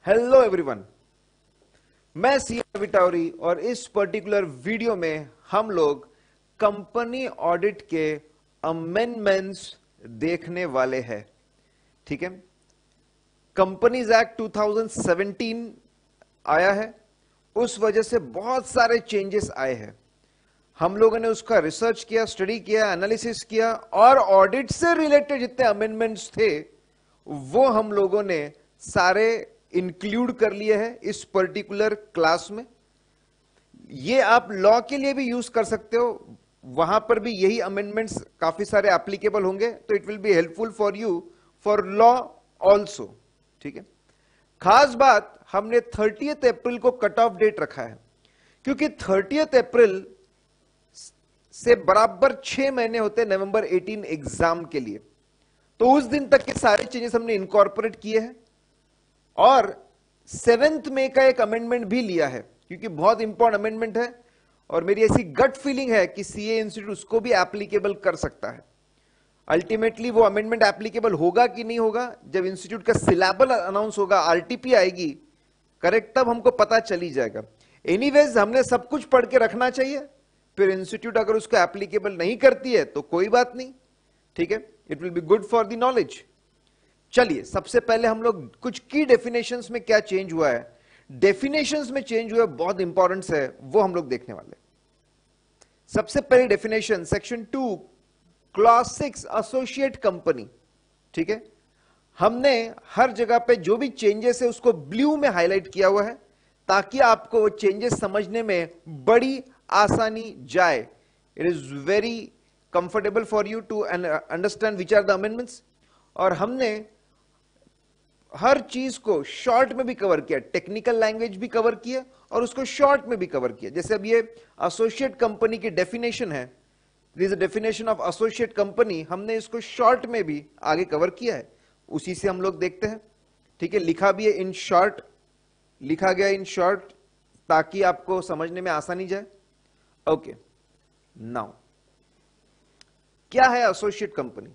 Hello everyone, मैं सी विटावरी और इस पर्टिकुलर वीडियो में हम लोग कंपनी ऑडिट के अमेंडमेंट्स देखने वाले हैं। ठीक है, कंपनीज एक्ट 2017 आया है, उस वजह से बहुत सारे चेंजेस आए हैं। हम लोगों ने उसका रिसर्च किया, स्टडी किया, एनालिसिस किया और ऑडिट से रिलेटेड जितने अमेंडमेंट्स थे वो हम लोगों ने सारे इंक्लूड कर लिए हैं इस पर्टिकुलर क्लास में। ये आप लॉ के लिए भी यूज कर सकते हो, वहां पर भी यही अमेंडमेंट्स काफी सारे एप्लीकेबल होंगे, तो it will be helpful for you for law also. ठीक है, खास बात हमने 30 अप्रैल को कट ऑफ डेट रखा है, क्योंकि 30 अप्रैल से बराबर 6 महीने होते हैं नवंबर 18 एग्जाम के लिए। तो उस दिन तक के सारे चेंजेस हमने इनकॉर्पोरेट किए हैं और 7 मई का एक अमेंडमेंट भी लिया है, क्योंकि बहुत इंपॉर्टेंट अमेंडमेंट है और मेरी ऐसी गट फीलिंग है कि सीए इंस्टीट्यूट उसको भी एप्लीकेबल कर सकता है। अल्टीमेटली वो अमेंडमेंट एप्लीकेबल होगा कि नहीं होगा, जब इंस्टीट्यूट का सिलेबस अनाउंस होगा, आरटीपी आएगी, करेक्ट, तब हमको पता चली जाएगा। एनीवेज हमने सब कुछ पढ़ के रखना चाहिए, फिर इंस्टीट्यूट अगर उसको एप्लीकेबल नहीं करती है तो कोई बात नहीं। ठीक है, it will be good for the knowledge. चलिए, सबसे पहले हम लोग कुछ की डेफिनेशंस में क्या चेंज हुआ है, डेफिनेशंस में चेंज हुआ है, बहुत इंपॉर्टेंट है, वो हम लोग देखने वाले। सबसे पहली definition section 2 clause 6 associate company. ठीक है, हमने हर जगह पे जो भी चेंजेस है उसको ब्लू में हाईलाइट किया हुआ है, ताकि आपको वो चेंजेस समझने में बड़ी आसानी जाए। It is very comfortable for you to understand which are the amendments. और हमने हर चीज को शॉर्ट में भी कवर किया, टेक्निकल लैंग्वेज भी कवर किया और उसको शॉर्ट में भी कवर किया। जैसे अब ये एसोसिएट कंपनी की डेफिनेशन है, this is definition of associate company, हमने इसको शॉर्ट में भी आगे कवर किया है, उसी से हम लोग देखते हैं। ठीक है, लिखा भी है इन शॉर्ट, लिखा गया इन शॉर्ट, ताकि आपको समझने में आसानी जाए। ओके, नाउ क्या है एसोसिएट कंपनी?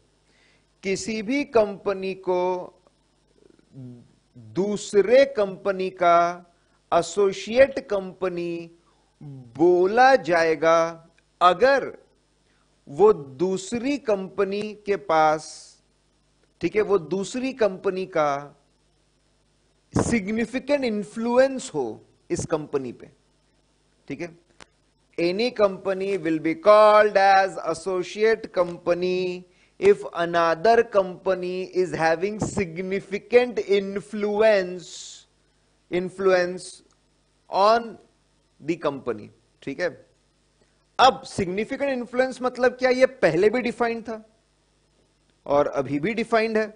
किसी भी कंपनी को दूसरे कंपनी का एसोसिएट कंपनी बोला जाएगा अगर वो दूसरी कंपनी के पास, ठीक है, वो दूसरी कंपनी का सिग्निफिकेंट इन्फ्लुएंस हो इस कंपनी पे। ठीक है, any company will be called as associate company if another company is having significant influence on the company। ठीक है, अब significant influence मतलब क्या? ये पहले भी डिफाइंड था और अभी भी डिफाइंड है,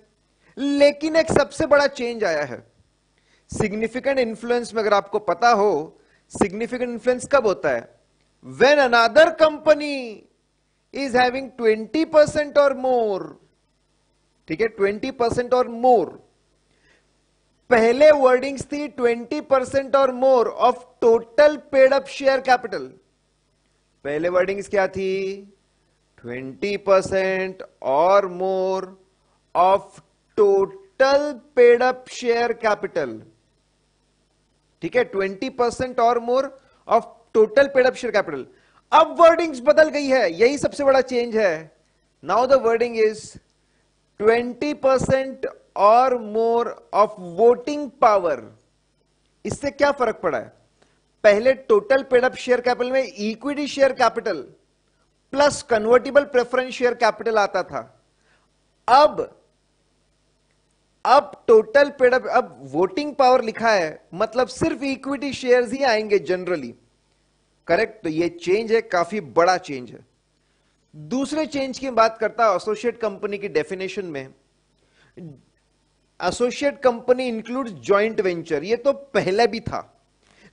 लेकिन एक सबसे बड़ा चेंज आया है। सिग्निफिकेंट इन्फ्लुएंस में अगर आपको पता हो, सिग्निफिकेंट इन्फ्लुएंस कब होता है? when another company is having 20% or more। ठीक है, 20% और मोर। पहले वर्डिंग्स थी 20% और more of total paid up share capital. पहले वर्डिंग्स क्या थी? 20% और more of total paid up share capital. ठीक है, 20% और more of total paid up share capital. अब वर्डिंग्स बदल गई है, यही सबसे बड़ा चेंज है। नाउ द वर्डिंग इज 20% और मोर ऑफ वोटिंग पावर। इससे क्या फर्क पड़ा है? पहले total paid up share capital में equity share capital plus convertible preference share capital आता था। अब टोटल पेड अप, अब वोटिंग पावर लिखा है, मतलब सिर्फ इक्विटी शेयर्स ही आएंगे जनरली। करेक्ट, तो ये चेंज है, काफी बड़ा चेंज है। दूसरे चेंज की बात करता है एसोसिएट कंपनी की डेफिनेशन में। Associate company includes joint venture, ये तो पहले भी था,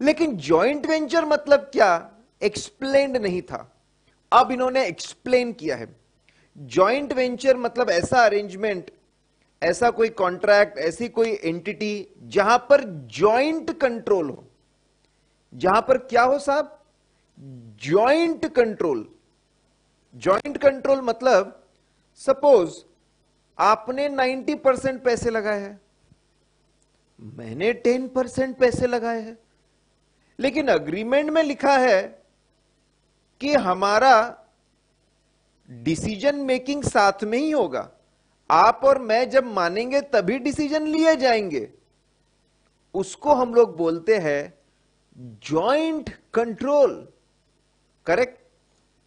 लेकिन जॉइंट वेंचर मतलब क्या एक्सप्लेन्ड नहीं था, अब इन्होंने एक्सप्लेन किया है। जॉइंट वेंचर मतलब ऐसा अरेंजमेंट, ऐसा कोई कॉन्ट्रैक्ट, ऐसी कोई एंटिटी जहां पर जॉइंट कंट्रोल हो। जहां पर क्या हो साहब? Joint control. जॉइंट कंट्रोल मतलब सपोज आपने 90% पैसे लगाए हैं, मैंने 10% पैसे लगाए हैं, लेकिन अग्रीमेंट में लिखा है कि हमारा डिसीजन मेकिंग साथ में ही होगा, आप और मैं जब मानेंगे तभी डिसीजन लिए जाएंगे। उसको हम लोग बोलते हैं जॉइंट कंट्रोल। करेक्ट?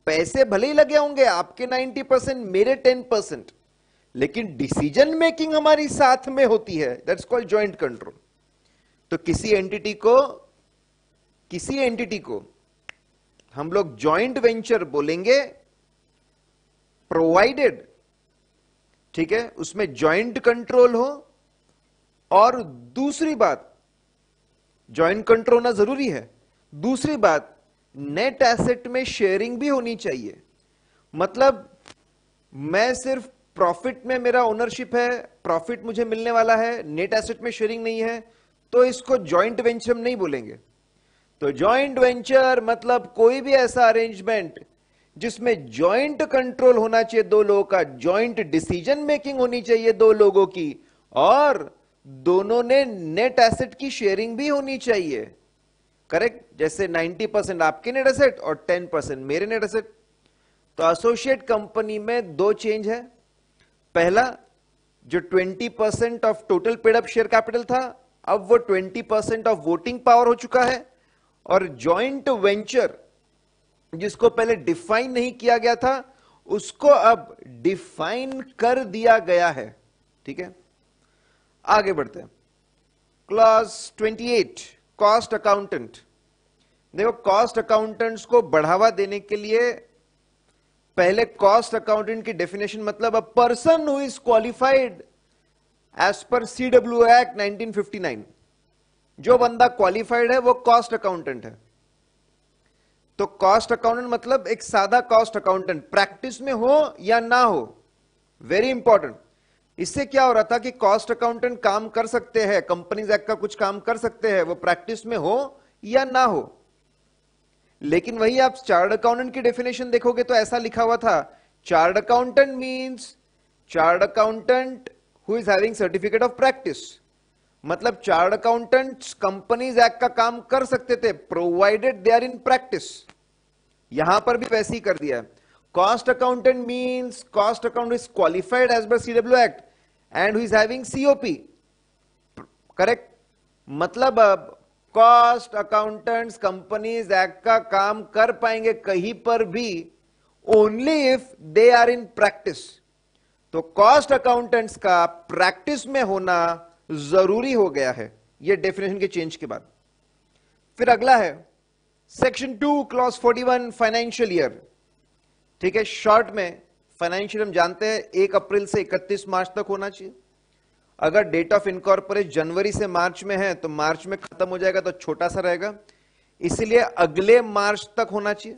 पैसे भले ही लगे होंगे, आपके 90%, मेरे 10%, लेकिन डिसीजन मेकिंग हमारी साथ में होती है। That's called joint control. तो किसी एंटिटी को हम लोग जॉइंट वेंचर बोलेंगे, प्रोवाइडेड, ठीक है, उसमें जॉइंट कंट्रोल हो। और दूसरी बात, जॉइंट कंट्रोल होना जरूरी है। दूसरी बात, नेट एसेट में शेयरिंग भी होनी चाहिए। मतलब मैं सिर्फ प्रॉफिट में मेरा ओनरशिप है, प्रॉफिट मुझे मिलने वाला है, नेट एसेट में शेयरिंग नहीं है, तो इसको जॉइंट वेंचर नहीं बोलेंगे। तो जॉइंट वेंचर मतलब कोई भी ऐसा अरेंजमेंट जिसमें जॉइंट कंट्रोल होना चाहिए दो लोगों का, जॉइंट डिसीजन मेकिंग होनी चाहिए दो लोगों की, और दोनों ने नेट एसेट की शेयरिंग भी होनी चाहिए। करेक्ट? जैसे 90% आपके नेट एसेट और 10% मेरे नेट एसेट। तो एसोसिएट कंपनी में दो चेंज है। पहला, जो 20% of total paid up share capital था, अब वो 20% ऑफ वोटिंग पावर हो चुका है। और जॉइंट वेंचर जिसको पहले डिफाइन नहीं किया गया था, उसको अब डिफाइन कर दिया गया है। ठीक है, आगे बढ़ते हैं। Clause 28, cost accountant. देखो, कॉस्ट अकाउंटेंट्स को बढ़ावा देने के लिए पहले कॉस्ट अकाउंटेंट की डेफिनेशन मतलब a person who is qualified as per CW act 1959। जो बंदा क्वालिफाइड है वो कॉस्ट अकाउंटेंट है। तो कॉस्ट अकाउंटेंट मतलब एक सादा कॉस्ट अकाउंटेंट, प्रैक्टिस में हो या ना हो, वेरी इंपॉर्टेंट। इससे क्या हो रहा था कि कॉस्ट अकाउंटेंट काम कर सकते हैं, कंपनीज एक्ट का कुछ काम कर सकते हैं, वो प्रैक्टिस में हो या ना हो। लेकिन वही आप चार्टर्ड अकाउंटेंट की डेफिनेशन देखोगे तो ऐसा लिखा हुआ था, chartered accountant means chartered accountant who is having certificate of practice. मतलब चार्टर्ड अकाउंटेंट्स कंपनीज एक्ट का काम कर सकते थे, provided they are in practice. यहां पर भी वैसे ही कर दिया है। Cost accountant means cost accountant is qualified as per CW act and who is having COP। Correct? मतलब अब कॉस्ट अकाउंटेंट्स कंपनीज एक्ट का काम कर पाएंगे कहीं पर भी only if they are in practice. तो कॉस्ट अकाउंटेंट्स का प्रैक्टिस में होना जरूरी हो गया है, यह डेफिनेशन के चेंज के बाद। फिर अगला है सेक्शन 2 क्लॉज 41, फाइनेंशियल ईयर। ठीक है, शॉर्ट में फाइनेंशियल हम जानते हैं 1 अप्रैल से 31 मार्च तक होना चाहिए। अगर डेट ऑफ इनकॉर्पोरेट जनवरी से मार्च में है तो मार्च में खत्म हो जाएगा तो छोटा सा रहेगा, इसलिए अगले मार्च तक होना चाहिए,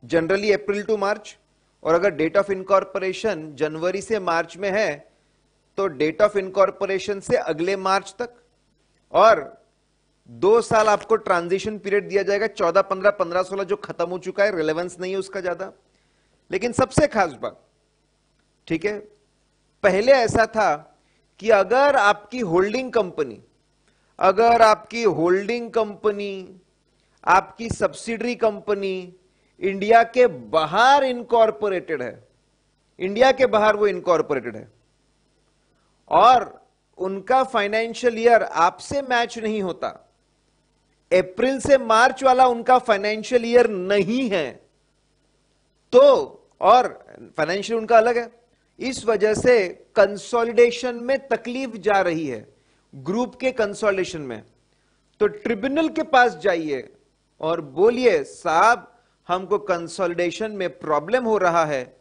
जनरली अप्रैल टू मार्च। और अगर डेट ऑफ इनकॉर्पोरेशन जनवरी से मार्च में है तो डेट ऑफ इनकॉर्पोरेशन से अगले मार्च तक। और 2 साल आपको ट्रांजिशन पीरियड दिया जाएगा, 14, 15, 15, 16 जो खत्म हो चुका है, रिलेवेंस नहीं है उसका ज्यादा। लेकिन सबसे खास बात, ठीक है, पहले ऐसा था कि अगर आपकी होल्डिंग कंपनी, आपकी सब्सिडरी कंपनी इंडिया के बाहर इनकॉर्पोरेटेड है, इंडिया के बाहर वो इनकॉर्पोरेटेड है, और उनका फाइनेंशियल ईयर आपसे मैच नहीं होता, अप्रैल से मार्च वाला उनका फाइनेंशियल ईयर नहीं है, तो और फाइनेंशियल उनका अलग है, इस वजह से कंसोलिडेशन में तकलीफ जा रही है, ग्रुप के कंसोलिडेशन में। तो ट्रिब्यूनल के पास जाइए और बोलिए, साहब हमको कंसोलिडेशन में प्रॉब्लम हो रहा है,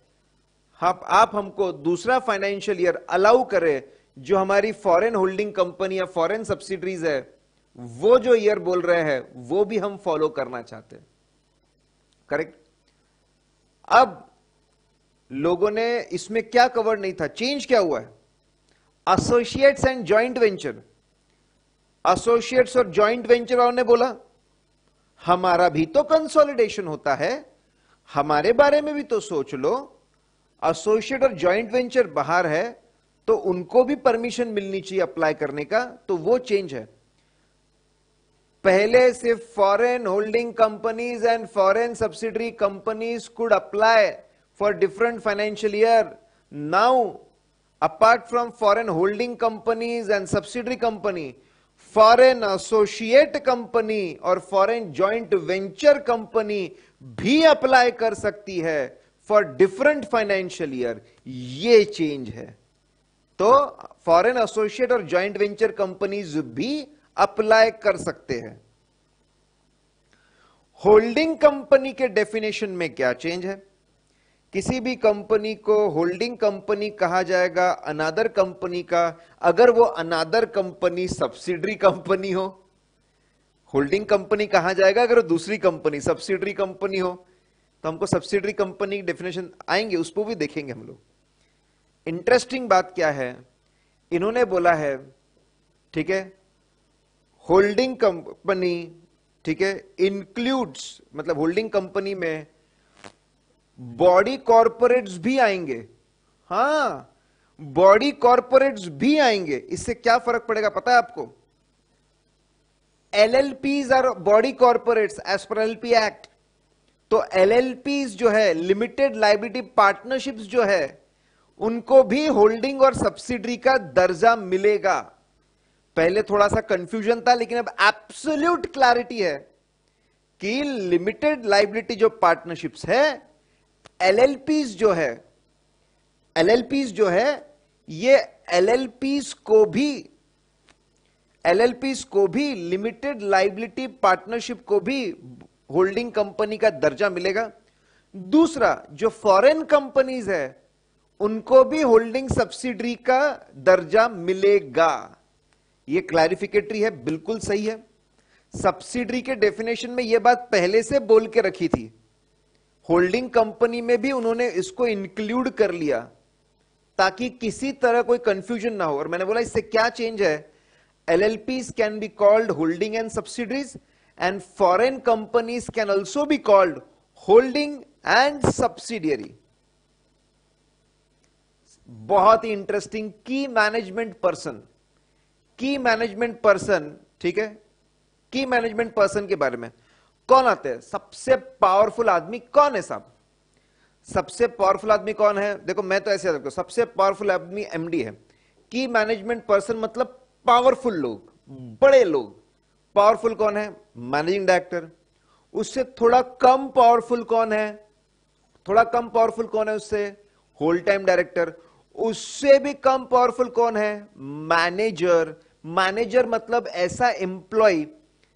आप हमको दूसरा फाइनेंशियल ईयर अलाउ करें, जो हमारी फॉरेन होल्डिंग कंपनी या फॉरेन सब्सिडरीज है वो जो ईयर बोल रहे हैं वो भी हम फॉलो करना चाहते हैं। करेक्ट? अब लोगों ने इसमें क्या कवर नहीं था, चेंज क्या हुआ है, associates and joint venture. Associates और जॉइंट वेंचर वालों ने बोला हमारा भी तो कंसोलिडेशन होता है, हमारे बारे में भी तो सोच लो। एसोसिएट और जॉइंट वेंचर बाहर है तो उनको भी परमिशन मिलनी चाहिए अप्लाई करने का, तो वो चेंज है। पहले सिर्फ foreign holding companies and foreign subsidiary companies could apply for different financial year. Now apart from foreign holding companies and subsidiary company, foreign associate company और foreign joint venture company भी apply कर सकती है for different financial year। ये change है। तो foreign associate और joint venture companies भी अप्लाई कर सकते हैं। होल्डिंग कंपनी के डेफिनेशन में क्या चेंज है? किसी भी कंपनी को होल्डिंग कंपनी कहा जाएगा अनादर कंपनी का, अगर वो अनादर कंपनी सब्सिडरी कंपनी हो। होल्डिंग कंपनी कहा जाएगा अगर वो दूसरी कंपनी सब्सिडरी कंपनी हो। तो हमको सब्सिडरी कंपनी की डेफिनेशन आएंगे, उसको भी देखेंगे हम लोग। इंटरेस्टिंग बात क्या है, इन्होंने बोला है, ठीक है, होल्डिंग कंपनी, ठीक है, इंक्लूड्स, मतलब होल्डिंग कंपनी में बॉडी कॉर्पोरेट्स भी आएंगे। हां, बॉडी कॉर्पोरेट्स भी आएंगे। इससे क्या फर्क पड़ेगा पता है आपको? LLPs are body corporates as per LP act. तो एलएलपीज जो है, लिमिटेड लायबिलिटी पार्टनरशिप्स जो है, उनको भी होल्डिंग और सब्सिडरी का दर्जा मिलेगा। पहले थोड़ा सा कंफ्यूजन था, लेकिन अब एब्सोल्यूट क्लैरिटी है कि लिमिटेड लायबिलिटी जो पार्टनरशिप्स है, एलएलपीज जो है ये एलएलपीज को भी लिमिटेड लायबिलिटी पार्टनरशिप को भी होल्डिंग कंपनी का दर्जा मिलेगा। दूसरा, जो फॉरेन कंपनीज है उनको भी होल्डिंग सब्सिडरी का दर्जा मिलेगा। ये क्लैरिफिकेटरी है, बिल्कुल सही है। सब्सिडरी के डेफिनेशन में यह बात पहले से बोल के रखी थी, होल्डिंग कंपनी में भी उन्होंने इसको इंक्लूड कर लिया ताकि किसी तरह कोई कंफ्यूजन ना हो। और मैंने बोला इससे क्या चेंज है, एलएलपीज can be called holding and subsidiaries and foreign companies can also be called holding and subsidiary. बहुत ही इंटरेस्टिंग। की मैनेजमेंट पर्सन, ठीक है, की मैनेजमेंट पर्सन के बारे में कौन आते हैं? सबसे पावरफुल आदमी कौन है साहब? सबसे पावरफुल आदमी कौन है? देखो मैं तो ऐसे रखता हूं, सबसे पावरफुल आदमी एमडी है। की मैनेजमेंट पर्सन मतलब पावरफुल लोग, बड़े लोग। पावरफुल कौन है? Managing director. उससे थोड़ा कम पावरफुल कौन है? उससे? Whole time director. उससे भी कम पावरफुल कौन है? मैनेजर। मैनेजर मतलब ऐसा एम्प्लॉय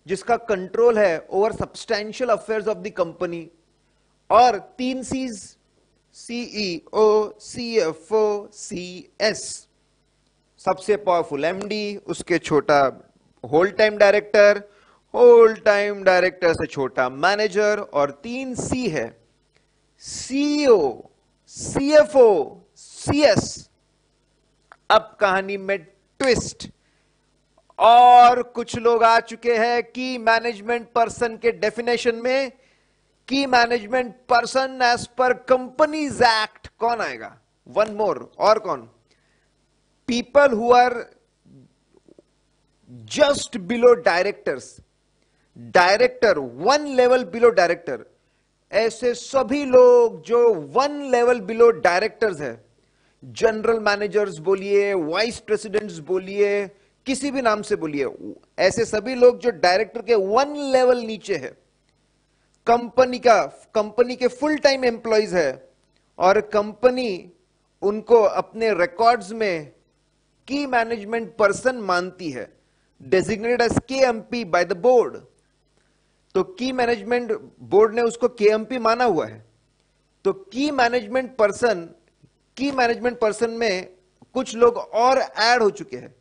जिसका कंट्रोल है over substantial affairs of the company. और 3 सीज, सीईओ, सीएफओ, सीएस। सबसे पावरफुल एमडी, उसके छोटा whole time director, whole time director से छोटा मैनेजर, और 3 सी है, सीईओ, सीएफओ, सीएस। अब कहानी में ट्विस्ट, और कुछ लोग आ चुके हैं की मैनेजमेंट पर्सन के डेफिनेशन में। Key management person as per companies act कौन आएगा? वन मोर, और कौन? People who are just below directors, director 1 level below director. ऐसे सभी लोग जो 1 लेवल बिलो डायरेक्टर्स है, जनरल मैनेजर्स बोलिए, वाइस प्रेसिडेंट्स बोलिए, किसी भी नाम से बोलिए, ऐसे सभी लोग जो डायरेक्टर के 1 लेवल नीचे है, कंपनी के फुल टाइम एम्प्लॉइज है, और कंपनी उनको अपने रिकॉर्ड्स में की मैनेजमेंट पर्सन मानती है, designated as KMP by the board. तो की मैनेजमेंट बोर्ड ने उसको केएमपी माना हुआ है। तो की मैनेजमेंट पर्सन में कुछ लोग और ऐड हो चुके हैं।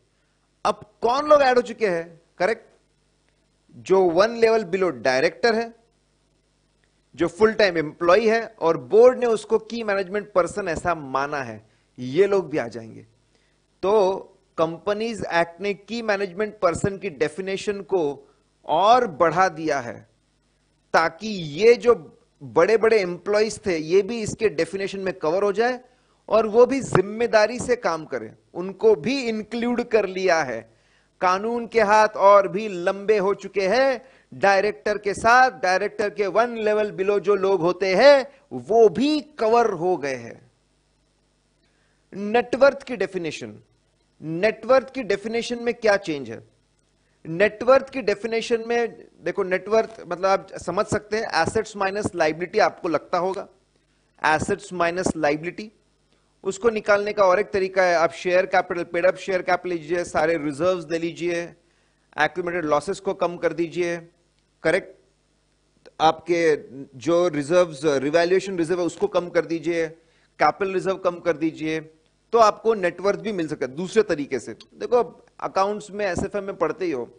अब कौन लोग ऐड हो चुके हैं? करेक्ट, जो 1 लेवल बिलो डायरेक्टर है, जो फुल टाइम एम्प्लॉय है, और बोर्ड ने उसको की मैनेजमेंट पर्सन ऐसा माना है, ये लोग भी आ जाएंगे। तो कंपनीज एक्ट ने की मैनेजमेंट पर्सन की डेफिनेशन को और बढ़ा दिया है ताकि ये जो बड़े बड़े एम्प्लॉइज थे ये भी इसके डेफिनेशन में कवर हो जाए और वो भी जिम्मेदारी से काम करें। उनको भी इंक्लूड कर लिया है। कानून के हाथ और भी लंबे हो चुके हैं। डायरेक्टर के साथ डायरेक्टर के 1 लेवल बिलो जो लोग होते हैं वो भी कवर हो गए हैं। नेटवर्थ की डेफिनेशन, नेटवर्थ की डेफिनेशन में क्या चेंज है? नेटवर्थ की डेफिनेशन में देखो, नेटवर्थ मतलब आप समझ सकते हैं एसेट्स माइनस लाइबिलिटी, आपको लगता होगा एसेट्स माइनस लाइबिलिटी। उसको निकालने का और एक तरीका है, आप share capital, paid up share capital लीजिए, सारे रिजर्व्स ले लीजिए, एक्यूमुलेटेड लॉसेस को कम कर दीजिए, करेक्ट, आपके जो रिजर्व्स रिवैल्यूएशन रिजर्व है उसको कम कर दीजिए, कैपिटल रिजर्व कम कर दीजिए, तो आपको नेटवर्थ भी मिल सकता है। दूसरे तरीके से देखो, अकाउंट्स में एसएफएम में पढ़ते ही हो,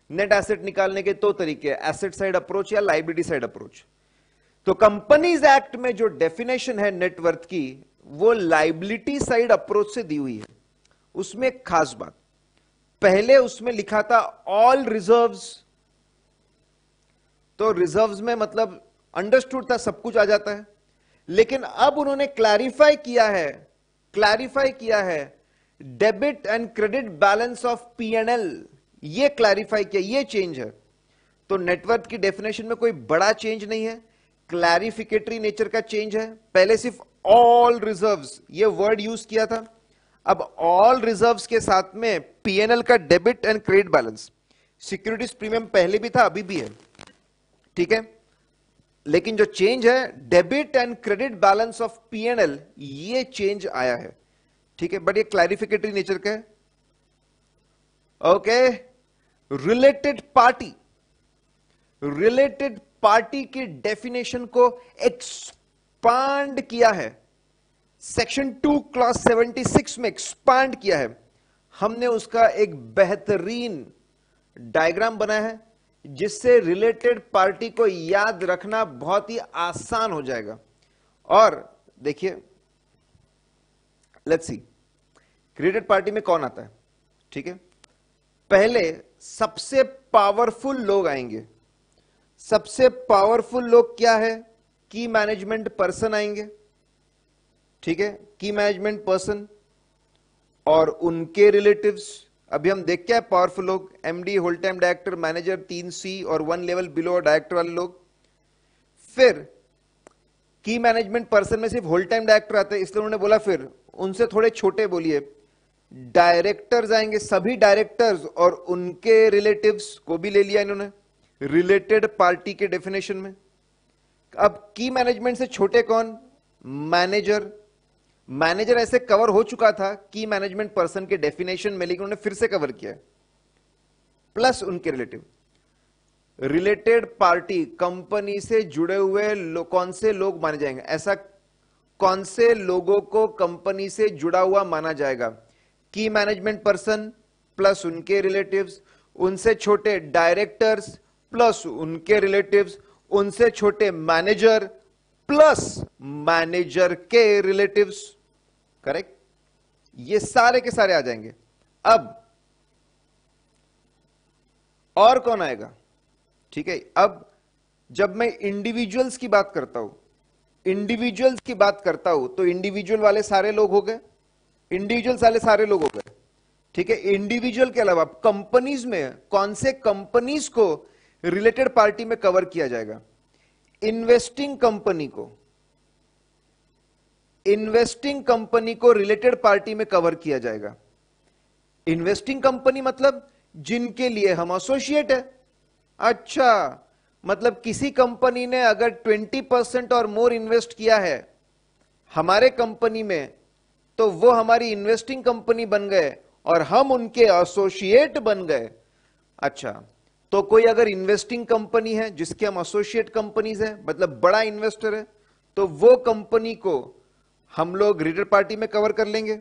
नेट एसेट निकालने के दो तरीके, एसेट साइड अप्रोच या लाइबिलिटी साइड अप्रोच। तो कंपनीज एक्ट में जो डेफिनेशन है नेटवर्थ की, वो लाइबिलिटी साइड अप्रोच से दी हुई है। उसमें एक खास बात, पहले उसमें लिखा था ऑल रिजर्व्स, तो रिजर्व्स में मतलब अंडरस्टूड था, सब कुछ आ जाता है। लेकिन अब उन्होंने क्लैरिफाई किया है debit and credit balance of PNL, ये क्लैरिफाई किया, ये चेंज है। तो नेटवर्थ की डेफिनेशन में कोई बड़ा चेंज नहीं है, क्लैरिफिकेटरी नेचर का चेंज है। पहले सिर्फ ऑल रिजर्व्स ये वर्ड यूज किया था, अब ऑल रिजर्व्स के साथ में पीएनएल का debit and credit balance, securities premium पहले भी था अभी भी है, ठीक है, लेकिन जो चेंज है debit and credit balance of PNL, ये चेंज आया है, ठीक है, बट ये क्लैरिफिकेटरी नेचर का है। ओके, रिलेटेड पार्टी की डेफिनेशन को एक्सपांड किया है, सेक्शन 2 क्लॉज 76 में एक्सपांड किया है। हमने उसका एक बेहतरीन डायग्राम बनाया है जिससे रिलेटेड पार्टी को याद रखना बहुत ही आसान हो जाएगा। और देखिए, लेट्स सी रिलेटेड पार्टी में कौन आता है, ठीक है, पहले सबसे पावरफुल लोग आएंगे। सबसे पावरफुल लोग क्या है? की मैनेजमेंट पर्सन आएंगे, ठीक है, की मैनेजमेंट पर्सन और उनके रिलेटिव्स। अभी हम देख क्या है पावरफुल लोग, MD, whole time director, manager, 3C और 1 लेवल बिलो डायरेक्टर वाले लोग। फिर की मैनेजमेंट पर्सन में सिर्फ होल टाइम डायरेक्टर आते हैं, इसलिए उन्होंने बोला फिर उनसे थोड़े छोटे बोलिए डायरेक्टर्स आएंगे, सभी डायरेक्टर्स और उनके रिलेटिव्स को भी ले लिया इन्होंने रिलेटेड पार्टी के डेफिनेशन में। अब की मैनेजमेंट से छोटे कौन? मैनेजर। मैनेजर ऐसे कवर हो चुका था की मैनेजमेंट पर्सन के डेफिनेशन में, लेकिन उन्होंने फिर से कवर किया है, प्लस उनके रिलेटिव। रिलेटेड पार्टी कंपनी से जुड़े हुए कौन से लोग माने जाएंगे? ऐसा कौन से लोगों को कंपनी से जुड़ा हुआ माना जाएगा? की मैनेजमेंट पर्सन प्लस उनके रिलेटिव्स, उनसे छोटे डायरेक्टर्स प्लस उनके रिलेटिव्स, उनसे छोटे मैनेजर प्लस मैनेजर के रिलेटिव्स, करेक्ट, ये सारे के सारे आ जाएंगे। अब और कौन आएगा? ठीक है, अब जब मैं इंडिविजुअल्स की बात करता हूं, तो इंडिविजुअल वाले सारे लोग हो गए, ठीक है। इंडिविजुअल के अलावा कंपनीज में कौन से कंपनीज को रिलेटेड पार्टी में कवर किया जाएगा? इन्वेस्टिंग कंपनी को रिलेटेड पार्टी में कवर किया जाएगा। इन्वेस्टिंग कंपनी मतलब जिनके लिए हम एसोसिएट है। अच्छा, मतलब किसी कंपनी ने अगर 20% और मोर इन्वेस्ट किया है हमारे कंपनी में, तो वो हमारी इन्वेस्टिंग कंपनी बन गए और हम उनके एसोसिएट बन गए। अच्छा, तो कोई अगर इन्वेस्टिंग कंपनी है जिसके हम एसोसिएट कंपनीज है, मतलब बड़ा इन्वेस्टर है, तो वो कंपनी को हम लोग रिलेटेड पार्टी में कवर कर लेंगे।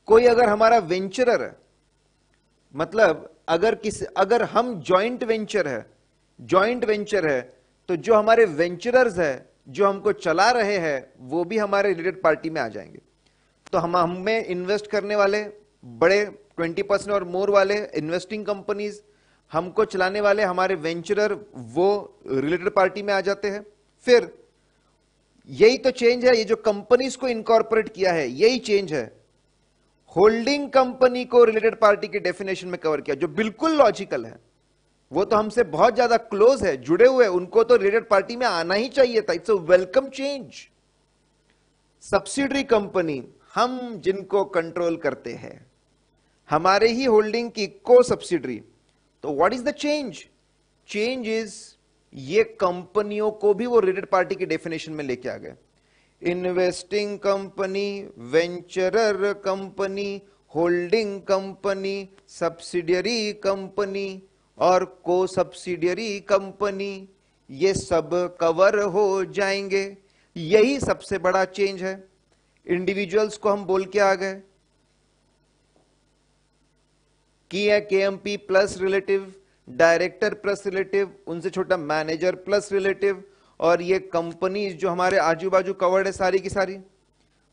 कोई अगर हमारा वेंचरर है, मतलब अगर हम जॉइंट वेंचर है, तो जो हमारे वेंचरर्स है जो हमको चला रहे हैं वो भी हमारे रिलेटेड पार्टी में आ जाएंगे। तो हमें इन्वेस्ट करने वाले बड़े 20% और मोर वाले इन्वेस्टिंग कंपनीज, हमको चलाने वाले हमारे वेंचरर, वो रिलेटेड पार्टी में आ जाते हैं। फिर यही तो चेंज है, ये जो कंपनीज को इनकॉर्पोरेट किया है यही चेंज है। होल्डिंग कंपनी को रिलेटेड पार्टी के डेफिनेशन में कवर किया, जो बिल्कुल लॉजिकल है, वो तो हमसे बहुत ज्यादा क्लोज है, जुड़े हुए, उनको तो रिलेटेड पार्टी में आना ही चाहिए था। It's a welcome change. Subsidiary company, हम जिनको कंट्रोल करते हैं, हमारे ही होल्डिंग की को सब्सिडरी, तो what is the change? Change is ये कंपनियों को भी वो रिलेटेड पार्टी की डेफिनेशन में लेके आ गए। Investing company, वेंचरर company, holding company, subsidiary company और को सब्सिडियरी कंपनी, ये सब कवर हो जाएंगे। यही सबसे बड़ा चेंज है। इंडिविजुअल्स को हम बोल के आ गए कि है KMP plus relative, director plus relative, उनसे छोटा मैनेजर प्लस रिलेटिव, और ये कंपनीज जो हमारे आजू बाजू कवर्ड है सारी की सारी।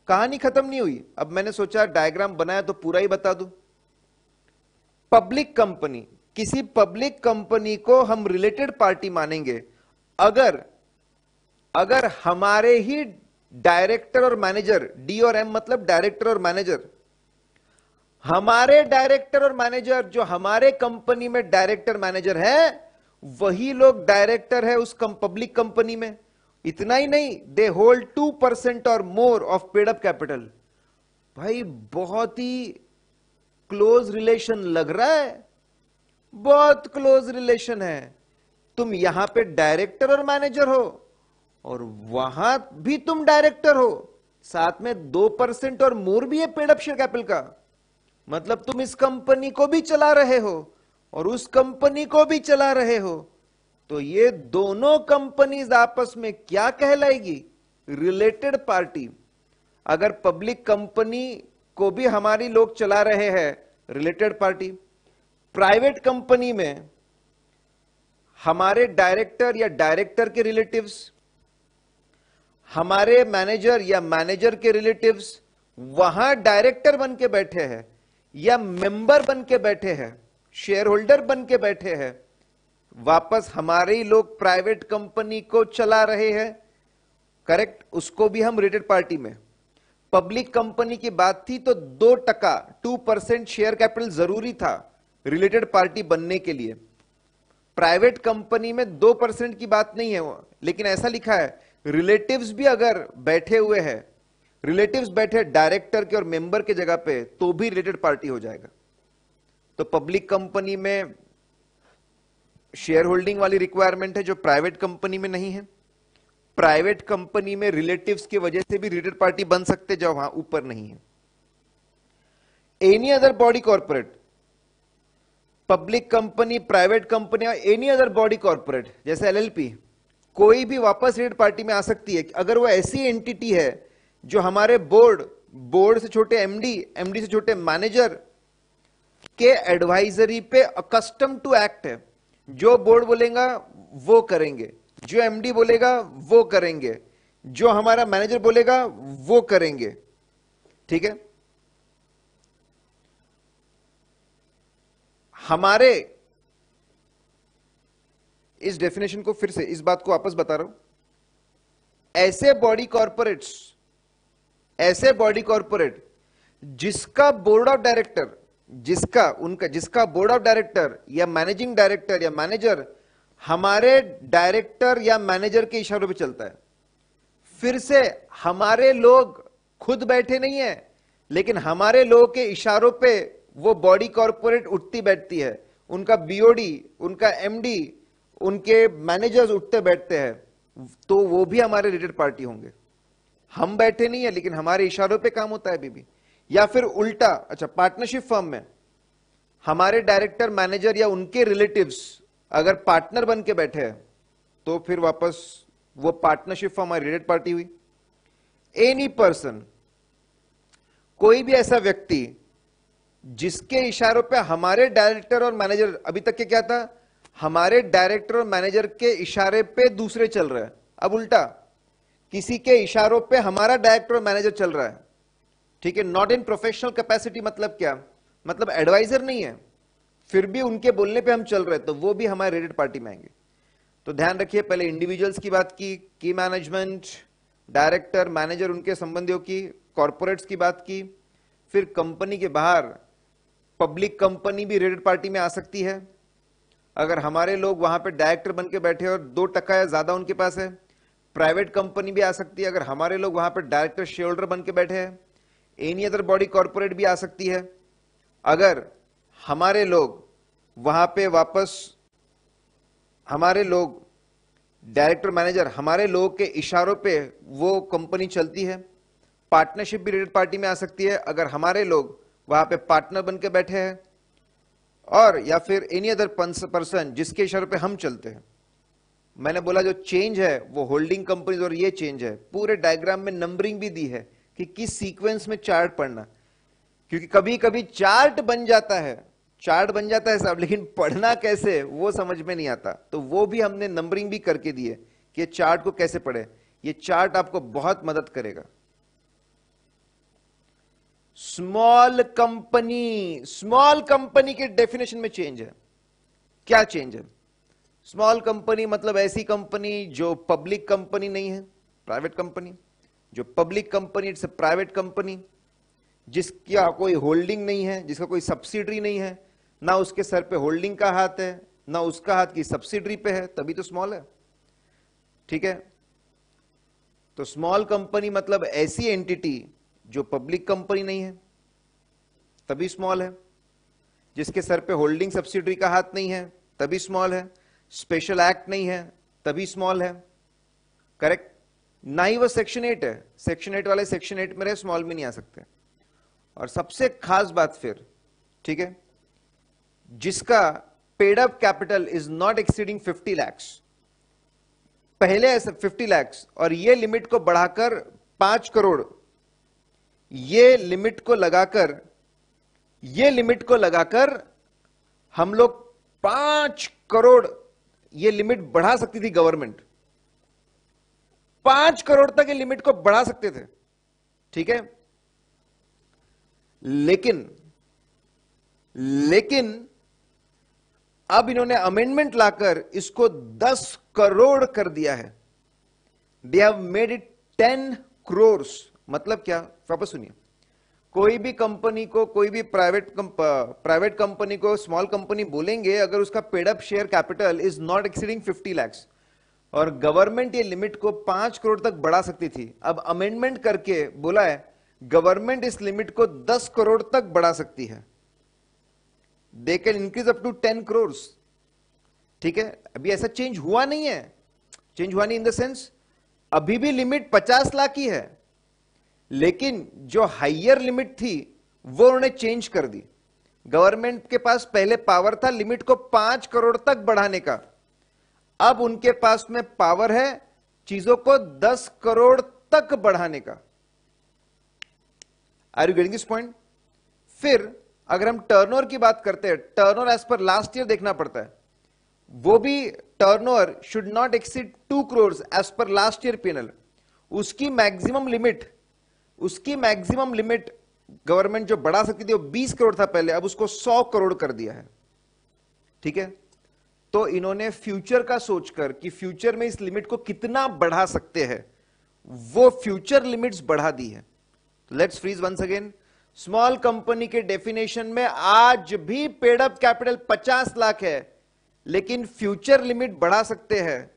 कहानी खत्म नहीं हुई। अब मैंने सोचा डायग्राम बनाया तो पूरा ही बता दूं। पब्लिक कंपनी, किसी पब्लिक कंपनी को हम रिलेटेड पार्टी मानेंगे अगर हमारे ही डायरेक्टर और मैनेजर, डी और एम मतलब डायरेक्टर और मैनेजर, हमारे डायरेक्टर और मैनेजर जो हमारे कंपनी में डायरेक्टर मैनेजर है, वही लोग डायरेक्टर है उस पब्लिक कंपनी में। इतना ही नहीं, दे होल्ड 2% और more of paid up capital. भाई बहुत ही क्लोज रिलेशन लग रहा है, बहुत क्लोज रिलेशन है। तुम यहां पे डायरेक्टर और मैनेजर हो और वहां भी तुम डायरेक्टर हो, साथ में 2% और मोर भी है पेड अप शेयर कैपिटल का। मतलब तुम इस कंपनी को भी चला रहे हो और उस कंपनी को भी चला रहे हो। तो ये दोनों कंपनीज आपस में क्या कहलाएगी? Related party. अगर पब्लिक कंपनी को भी हमारी लोग चला रहे हैं, रिलेटेड पार्टी। प्राइवेट कंपनी में हमारे डायरेक्टर या डायरेक्टर के रिलेटिव्स, हमारे मैनेजर या मैनेजर के रिलेटिव्स वहां डायरेक्टर बन के बैठे हैं या मेंबर बन के बैठे हैं, शेयर होल्डर बन के बैठे हैं, वापस हमारे ही लोग प्राइवेट कंपनी को चला रहे हैं, करेक्ट, उसको भी हम रिलेटेड पार्टी में। पब्लिक कंपनी की बात थी तो 2% शेयर कैपिटल जरूरी था रिलेटेड पार्टी बनने के लिए। प्राइवेट कंपनी में 2% की बात नहीं है, लेकिन ऐसा लिखा है रिलेटिव्स भी अगर बैठे हुए हैं, रिलेटिव्स बैठे डायरेक्टर के और मेंबर के जगह पे, तो भी रिलेटेड पार्टी हो जाएगा। तो पब्लिक कंपनी में शेयर होल्डिंग वाली रिक्वायरमेंट है जो प्राइवेट कंपनी में नहीं है। प्राइवेट कंपनी में रिलेटिव्स की वजह से भी रिलेटेड पार्टी बन सकते जो वहां ऊपर नहीं है। Any other body corporate, public company, private company, any other body corporate जैसे एलएलपी, कोई भी वापस रिलेटेड पार्टी में आ सकती है अगर वो ऐसी एंटिटी है जो हमारे बोर्ड से छोटे एमडी, एमडी से छोटे मैनेजर के एडवाइजरी पे अकस्टम टू एक्ट है। जो बोर्ड बोलेगा वो करेंगे, जो एमडी बोलेगा वो करेंगे, जो हमारा मैनेजर बोलेगा वो करेंगे। ठीक है, हमारे इस डेफिनेशन को फिर से, इस बात को वापस बता रहा हूं, ऐसे बॉडी कॉर्पोरेट्स, ऐसे बॉडी कॉर्पोरेट जिसका बोर्ड ऑफ डायरेक्टर, जिसका बोर्ड ऑफ डायरेक्टर या मैनेजिंग डायरेक्टर या मैनेजर हमारे डायरेक्टर या मैनेजर के इशारों पे चलता है। फिर से हमारे लोग खुद बैठे नहीं है, लेकिन हमारे लोगों के इशारों पे वो बॉडी कॉर्पोरेट उठती बैठती है। उनका बीओडी, उनका एमडी, उनके मैनेजर्स उठते बैठते हैं, तो वो भी हमारे रिलेटेड पार्टी होंगे। हम बैठे नहीं है लेकिन हमारे इशारों पे काम होता है अभी भी। या फिर उल्टा, अच्छा, पार्टनरशिप फर्म में हमारे डायरेक्टर, मैनेजर या उनके रिलेटिव्स अगर पार्टनर बन के बैठे हैं तो फिर वापस वो पार्टनरशिप फर्म हमारी रिलेटेड पार्टी हुई। एनी पर्सन, कोई भी ऐसा व्यक्ति जिसके इशारों पे हमारे डायरेक्टर और मैनेजर, अभी तक के क्या था, हमारे डायरेक्टर और मैनेजर के इशारे पे दूसरे चल रहे हैं, अब उल्टा किसी के इशारों पे हमारा डायरेक्टर और मैनेजर चल रहा है। ठीक है, नॉट इन प्रोफेशनल कैपेसिटी, मतलब क्या, मतलब एडवाइजर नहीं है, फिर भी उनके बोलने पे हम चल रहे हैं, तो वो भी हमारे रिलेटेड पार्टी में आएंगे। तो ध्यान रखिए, पहले इंडिविजुअल्स की बात की मैनेजमेंट, डायरेक्टर, मैनेजर, उनके संबंधियों की, कॉर्पोरेट्स की बात की, फिर कंपनी के बाहर पब्लिक कंपनी भी रिलेटेड पार्टी में आ सकती है। अगर हमारे लोग वहां पे डायरेक्टर बन के बैठे और 2% या ज्यादा उनके पास है, प्राइवेट कंपनी भी आ सकती है। अगर हमारे लोग वहां पे डायरेक्टर शेयर होल्डर बन के बैठे हैं, एनी अदर बॉडी कॉर्पोरेट भी आ सकती है। अगर हमारे लोग वहां पे वापस, हमारे लोग डायरेक्टर मैनेजर, हमारे लोग के इशारों पे वो कंपनी चलती है। पार्टनरशिप भी रिलेटेड पार्टी में आ सकती है, अगर हमारे लोग वहां पे पार्टनर बन के बैठे हैं, और या फिर एनी अदर पर्सन जिसके इशारों पे हम चलते हैं। मैंने बोला जो चेंज है वो होल्डिंग कंपनी और ये चेंज है। पूरे डायग्राम में नंबरिंग भी दी है कि किस सीक्वेंस में चार्ट पढ़ना, क्योंकि कभी कभी चार्ट बन जाता है साहब, लेकिन पढ़ना कैसे वो समझ में नहीं आता। तो वो भी हमने नंबरिंग भी करके दी है कि चार्ट को कैसे पढ़े। ये चार्ट आपको बहुत मदद करेगा। स्मॉल कंपनी के डेफिनेशन में चेंज है। क्या चेंज है? स्मॉल कंपनी मतलब ऐसी कंपनी जो पब्लिक कंपनी नहीं है, प्राइवेट कंपनी। जो public company, it's a private company, जिसका कोई होल्डिंग नहीं है, जिसका कोई सब्सिडरी नहीं है, ना उसके सर पे होल्डिंग का हाथ है, ना उसका हाथ की सब्सिडरी पे है, तभी तो स्मॉल है। ठीक है, तो स्मॉल कंपनी मतलब ऐसी एंटिटी जो पब्लिक कंपनी नहीं है, तभी स्मॉल है। जिसके सर पे होल्डिंग सब्सिडरी का हाथ नहीं है, तभी स्मॉल है। स्पेशल एक्ट नहीं है, तभी स्मॉल है। करेक्ट? ना ही वो सेक्शन 8 है। सेक्शन 8 वाले सेक्शन 8 में रहे, स्मॉल में नहीं आ सकते। और सबसे खास बात फिर, ठीक है, जिसका paid up capital is not exceeding 50 lakhs, पहले ऐसा 50 lakhs, और ये लिमिट को बढ़ाकर 5 करोड़, ये लिमिट को लगाकर हम लोग 5 करोड़ ये लिमिट बढ़ा सकती थी गवर्नमेंट। 5 करोड़ तक ये लिमिट को बढ़ा सकते थे। ठीक है, लेकिन अब इन्होंने अमेंडमेंट लाकर इसको 10 करोड़ कर दिया है। They have made it 10 crores। मतलब क्या? वापस सुनिए। कोई भी कंपनी को, कोई भी प्राइवेट कंपनी को स्मॉल कंपनी बोलेंगे अगर उसका paid up share capital is not exceeding 50 lakhs, और गवर्नमेंट ये लिमिट को 5 करोड़ तक बढ़ा सकती थी। अब अमेंडमेंट करके बोला है गवर्नमेंट इस लिमिट को 10 करोड़ तक बढ़ा सकती है। They can increase up to 10 crores। ठीक है, अभी ऐसा चेंज हुआ नहीं है। चेंज हुआ नहीं इन द सेंस अभी भी लिमिट 50 लाख की है, लेकिन जो हाइयर लिमिट थी वो उन्होंने चेंज कर दी। गवर्नमेंट के पास पहले पावर था लिमिट को 5 करोड़ तक बढ़ाने का, अब उनके पास में पावर है चीजों को 10 करोड़ तक बढ़ाने का। Are you getting this point? फिर अगर हम टर्नओवर की बात करते हैं, turnover as per last year देखना पड़ता है। वो भी turnover should not exceed 2 crores as per last year PNL. उसकी मैक्सिमम लिमिट गवर्नमेंट जो बढ़ा सकती थी वो 20 करोड़ था पहले, अब उसको 100 करोड़ कर दिया है। ठीक है, तो इन्होंने फ्यूचर का सोचकर कि फ्यूचर में इस लिमिट को कितना बढ़ा सकते हैं, वो फ्यूचर लिमिट्स बढ़ा दी है। Let's freeze once again. Small company के डेफिनेशन में आज भी पेड अप कैपिटल 50 लाख है, लेकिन फ्यूचर लिमिट बढ़ा सकते हैं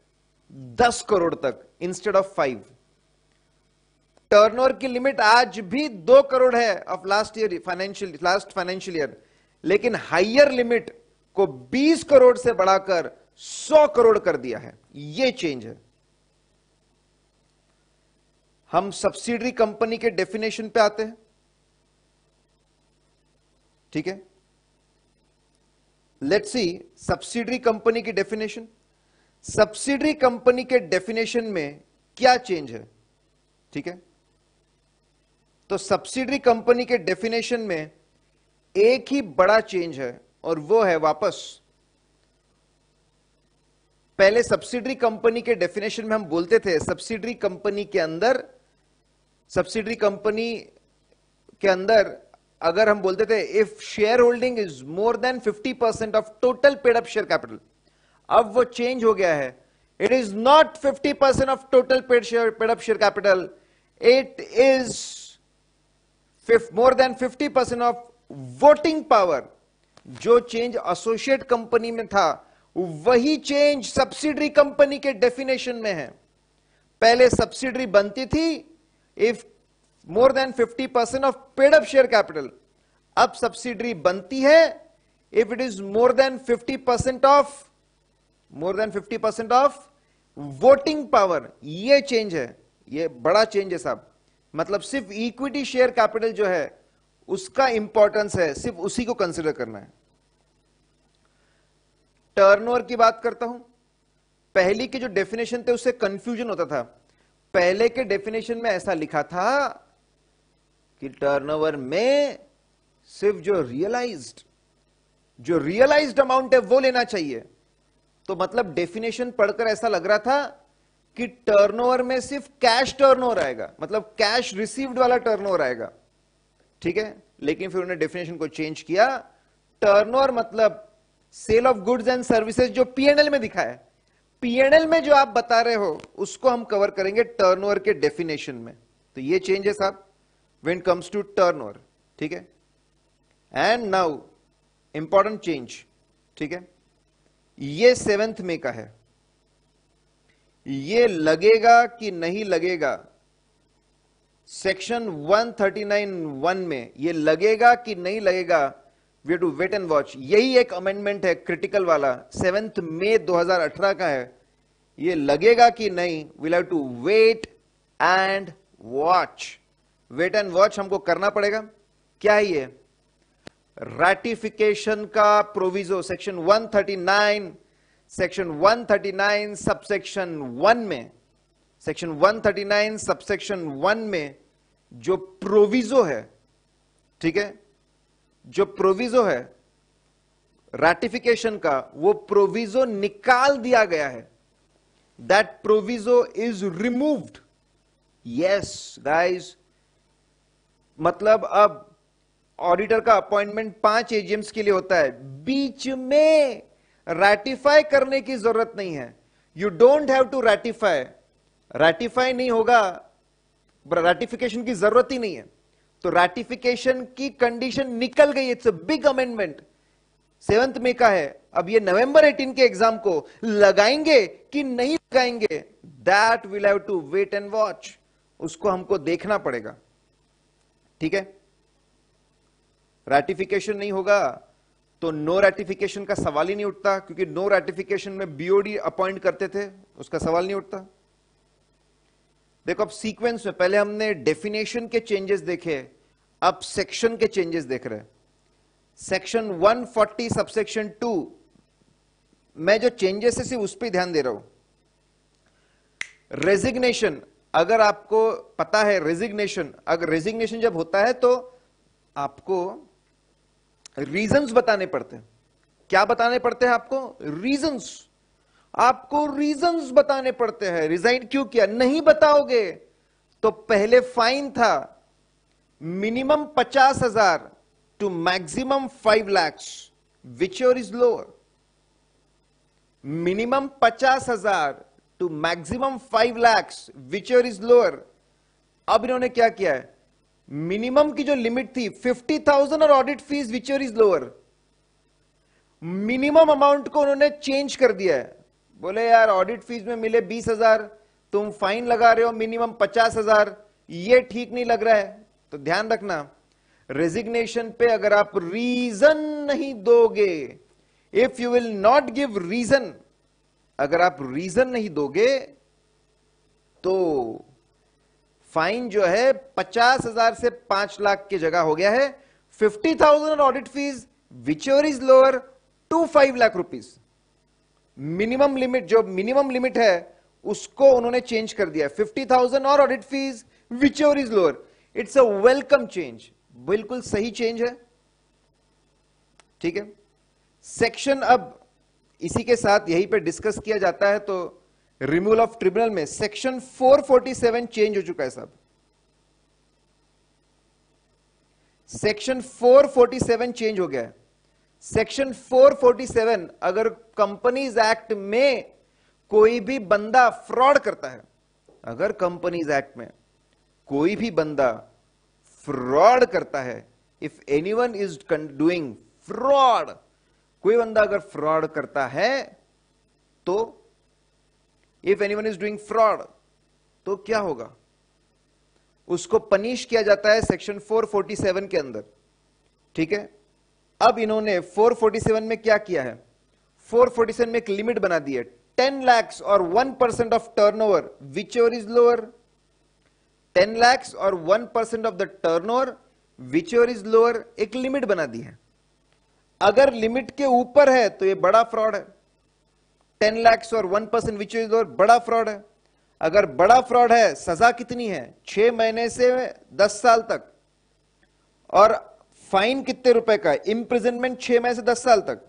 10 करोड़ तक इंस्टेड ऑफ 5। टर्नओवर की लिमिट आज भी 2 करोड़ है ऑफ लास्ट फाइनेंशियल ईयर, लेकिन हाइयर लिमिट को 20 करोड़ से बढ़ाकर 100 करोड़ कर दिया है। यह चेंज है। हम सब्सिडरी कंपनी के डेफिनेशन पे आते हैं। ठीक है, लेट्स सी सब्सिडरी कंपनी की डेफिनेशन। सब्सिडरी कंपनी के डेफिनेशन में क्या चेंज है? ठीक है, तो सब्सिडरी कंपनी के डेफिनेशन में एक ही बड़ा चेंज है, और वो है वापस पहले सब्सिडरी कंपनी के डेफिनेशन में हम बोलते थे सब्सिडरी कंपनी के अंदर अगर हम बोलते थे if share holding is more than 50% of total paid up share capital, अब वो चेंज हो गया है। It is not 50% of total paid up share capital, it is more than 50% of voting power, जो चेंज एसोसिएट कंपनी में था वही change subsidiary company के डेफिनेशन में है। पहले सब्सिडरी बनती थी if more than 50% of paid up share capital, अब सब्सिडरी बनती है if it is more than 50% of voting power. ये चेंज है, ये बड़ा चेंज है साहब। मतलब सिर्फ इक्विटी शेयर कैपिटल जो है उसका इंपॉर्टेंस है, सिर्फ उसी को कंसिडर करना है। टर्नओवर की बात करता हूं। पहली के जो डेफिनेशन थे उससे कंफ्यूजन होता था। पहले के डेफिनेशन में ऐसा लिखा था कि टर्नओवर में सिर्फ जो रियलाइज्ड अमाउंट है वो लेना चाहिए। तो मतलब डेफिनेशन पढ़कर ऐसा लग रहा था कि टर्नओवर में सिर्फ कैश टर्नओवर आएगा, मतलब कैश रिसीव्ड वाला टर्नओवर आएगा, ठीक है। लेकिन फिर उन्होंने डेफिनेशन को चेंज किया। टर्नओवर मतलब sale of goods and services, जो पीएनएल में दिखा है, पीएनएल में जो आप बता रहे हो उसको हम कवर करेंगे टर्नओवर के डेफिनेशन में। तो ये चेंज है साहब when it comes to turnover, ठीक है। एंड नाउ इंपॉर्टेंट चेंज, ठीक है। ये 7th में का है। ये लगेगा कि नहीं लगेगा, सेक्शन 139(1) में ये लगेगा कि नहीं लगेगा, we have to wait and watch. यही एक अमेंडमेंट है क्रिटिकल वाला, 7 मई 2018 का है। ये लगेगा कि नहीं, we'll have to wait and watch. Wait and watch हमको करना पड़ेगा। क्या है ये? रैटिफिकेशन का प्रोविजो सेक्शन 139 सबसेक्शन 1 में, सेक्शन 139 सबसेक्शन 1 में जो प्रोविजो है, ठीक है, जो प्रोविजो है रैटिफिकेशन का, वो प्रोविजो निकाल दिया गया है। That proviso is removed. Yes guys, मतलब अब ऑडिटर का अपॉइंटमेंट 5 एजीएम्स के लिए होता है, बीच में रैटिफाई करने की जरूरत नहीं है। You don't have to ratify नहीं होगा, रैटिफिकेशन की जरूरत ही नहीं है। तो रैटिफिकेशन की कंडीशन निकल गई। It's a big amendment, 7th में का है। अब ये नवंबर 18 के एग्जाम को लगाएंगे कि नहीं लगाएंगे, that will have to wait and watch. उसको हमको देखना पड़ेगा, ठीक है। रैटिफिकेशन नहीं होगा तो नो रैटिफिकेशन का सवाल ही नहीं उठता, क्योंकि नो रैटिफिकेशन में बीओडी अपॉइंट करते थे, उसका सवाल नहीं उठता। देखो अब सीक्वेंस में पहले हमने डेफिनेशन के चेंजेस देखे, अब सेक्शन के चेंजेस देख रहे हैं। सेक्शन 140 सबसेक्शन 2 में जो चेंजेस है सिर्फ उस पर ध्यान दे रहा हूं। रेजिग्नेशन, अगर आपको पता है रेजिग्नेशन, अगर रेजिग्नेशन जब होता है तो आपको रीजंस बताने पड़ते हैं। क्या बताने पड़ते हैं आपको? रीजंस। आपको रीजंस बताने पड़ते हैं। रिजाइन क्यों किया, नहीं बताओगे तो पहले फाइन था minimum 50,000 to maximum 5 lakh, which your is lower. Minimum 50,000 to maximum 5 lakh, which your is lower. अब इन्होंने क्या किया है, मिनिमम की जो लिमिट थी 50,000 और audit fees which your is lower, minimum amount को उन्होंने चेंज कर दिया है। बोले यार ऑडिट फीस में मिले 20,000, तुम फाइन लगा रहे हो मिनिमम 50,000, ये ठीक नहीं लग रहा है। तो ध्यान रखना, रेजिग्नेशन पे अगर आप रीजन नहीं दोगे, if you will not give reason, अगर आप रीजन नहीं दोगे तो फाइन जो है 50,000 से 5 लाख की जगह हो गया है 50,000 audit fees which your is lower to 5 lakh rupees. Minimum limit, जो मिनिमम लिमिट है उसको उन्होंने चेंज कर दिया, 50,000 और audit fees which your is lower. It's a welcome change, बिल्कुल सही चेंज है, ठीक है। सेक्शन अब इसी के साथ यहीं पे डिस्कस किया जाता है। तो रिमूवल ऑफ ट्रिब्यूनल में सेक्शन 447 चेंज हो चुका है साहब। सेक्शन 447 चेंज हो गया है। सेक्शन 447, अगर कंपनीज एक्ट में कोई भी बंदा फ्रॉड करता है, अगर कंपनीज एक्ट में कोई भी बंदा फ्रॉड करता है, if anyone is doing fraud, कोई बंदा अगर फ्रॉड करता है तो, if anyone is doing fraud, तो क्या होगा? उसको पनिश किया जाता है सेक्शन 447 के अंदर। ठीक है, अब इन्होंने 447 में क्या किया है? 447 में एक लिमिट बना दी है, 10 lakhs और 1% of turnover which ever is lower. 10 lakhs और 1% of the turnover which ever is lower, एक लिमिट बना दी है। अगर लिमिट के ऊपर है तो ये बड़ा फ्रॉड है। 10 lakhs और 1% विच एवर इज लोअर, बड़ा फ्रॉड है। अगर बड़ा फ्रॉड है, सजा कितनी है? 6 महीने से 10 साल तक। और फाइन कितने रुपए का है? इंप्रिजनमेंट 6 महीने से 10 साल तक।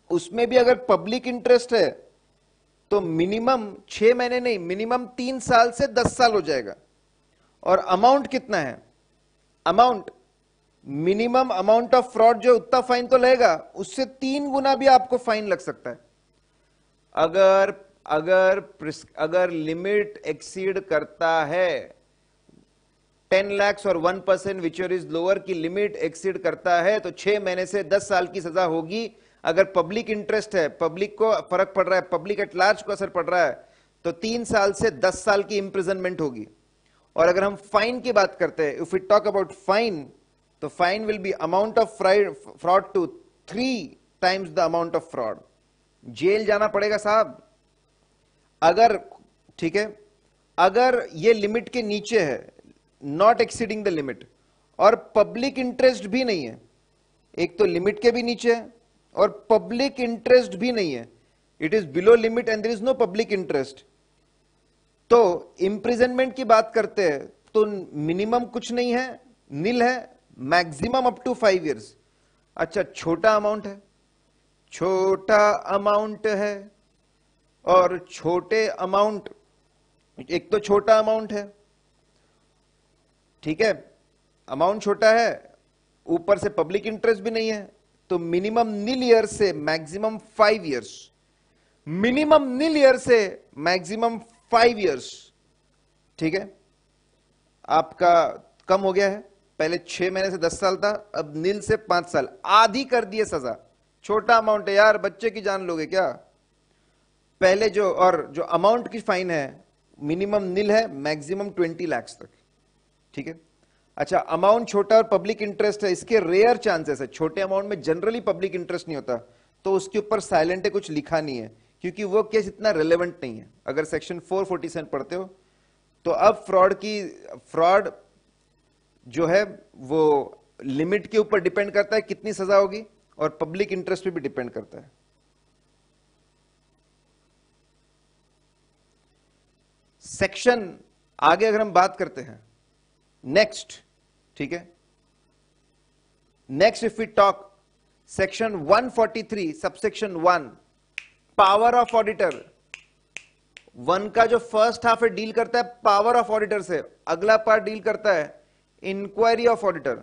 उसमें भी अगर पब्लिक इंटरेस्ट है तो मिनिमम 6 महीने नहीं, मिनिमम 3 साल से 10 साल हो जाएगा। और अमाउंट कितना है? Amount, minimum amount of fraud जो उतना फाइन तो लगेगा, उससे 3 गुना भी आपको फाइन लग सकता है। अगर लिमिट एक्सीड करता है 10 lakhs और 1% विच इज लोअर की लिमिट एक्सीड करता है तो 6 महीने से 10 साल की सजा होगी। अगर पब्लिक इंटरेस्ट है, पब्लिक को फर्क पड़ रहा है, पब्लिक एट लार्ज को असर पड़ रहा है, तो 3 साल से 10 साल की इंप्रिजनमेंट होगी। और अगर हम फाइन की बात करते हैं, if we talk about fine, तो fine will be amount of fraud to 3 times the amount of fraud. Jail जाना पड़ेगा साहब। अगर, ठीक है, अगर ये लिमिट के नीचे है, नॉट एक्सीडिंग द लिमिट, और पब्लिक इंटरेस्ट भी नहीं है, एक तो लिमिट के भी नीचे है और पब्लिक इंटरेस्ट भी नहीं है, it is below limit and there is no public interest, तो इंप्रिजनमेंट की बात करते हैं तो मिनिमम कुछ नहीं है, नील है, मैक्सिमम अप टू 5 years। अच्छा, छोटा अमाउंट है, छोटा अमाउंट है, और छोटे अमाउंट, एक तो छोटा अमाउंट है, ठीक है, अमाउंट छोटा है, ऊपर से पब्लिक इंटरेस्ट भी नहीं है, तो मिनिमम नील ईयर से मैक्सिमम 5 years, मिनिमम नील ईयर से मैक्सिमम 5 years। ठीक है, आपका कम हो गया है, पहले 6 महीने से 10 साल था, अब नील से 5 साल, आधी कर दिए सजा। छोटा अमाउंट है यार, बच्चे की जान लोगे क्या? पहले जो, और जो अमाउंट की फाइन है, मिनिमम नील है, मैक्सिमम 20 lakhs तक। ठीक है, अच्छा, अमाउंट छोटा और पब्लिक इंटरेस्ट है, इसके रेयर चांसेस है। छोटे अमाउंट में जनरली पब्लिक इंटरेस्ट नहीं होता, तो उसके ऊपर साइलेंट है, कुछ लिखा नहीं है, क्योंकि वो केस इतना रेलेवेंट नहीं है। अगर सेक्शन 447 पढ़ते हो तो अब फ्रॉड जो है वो लिमिट के ऊपर डिपेंड करता है कितनी सजा होगी, और पब्लिक इंटरेस्ट पे भी डिपेंड करता है। सेक्शन आगे अगर हम बात करते हैं, नेक्स्ट, ठीक है, next if we talk section 143 subsection 1, power of auditor. 1 का जो फर्स्ट हाफ है डील करता है पावर ऑफ ऑडिटर से, अगला पार्ट डील करता है इंक्वायरी ऑफ ऑडिटर।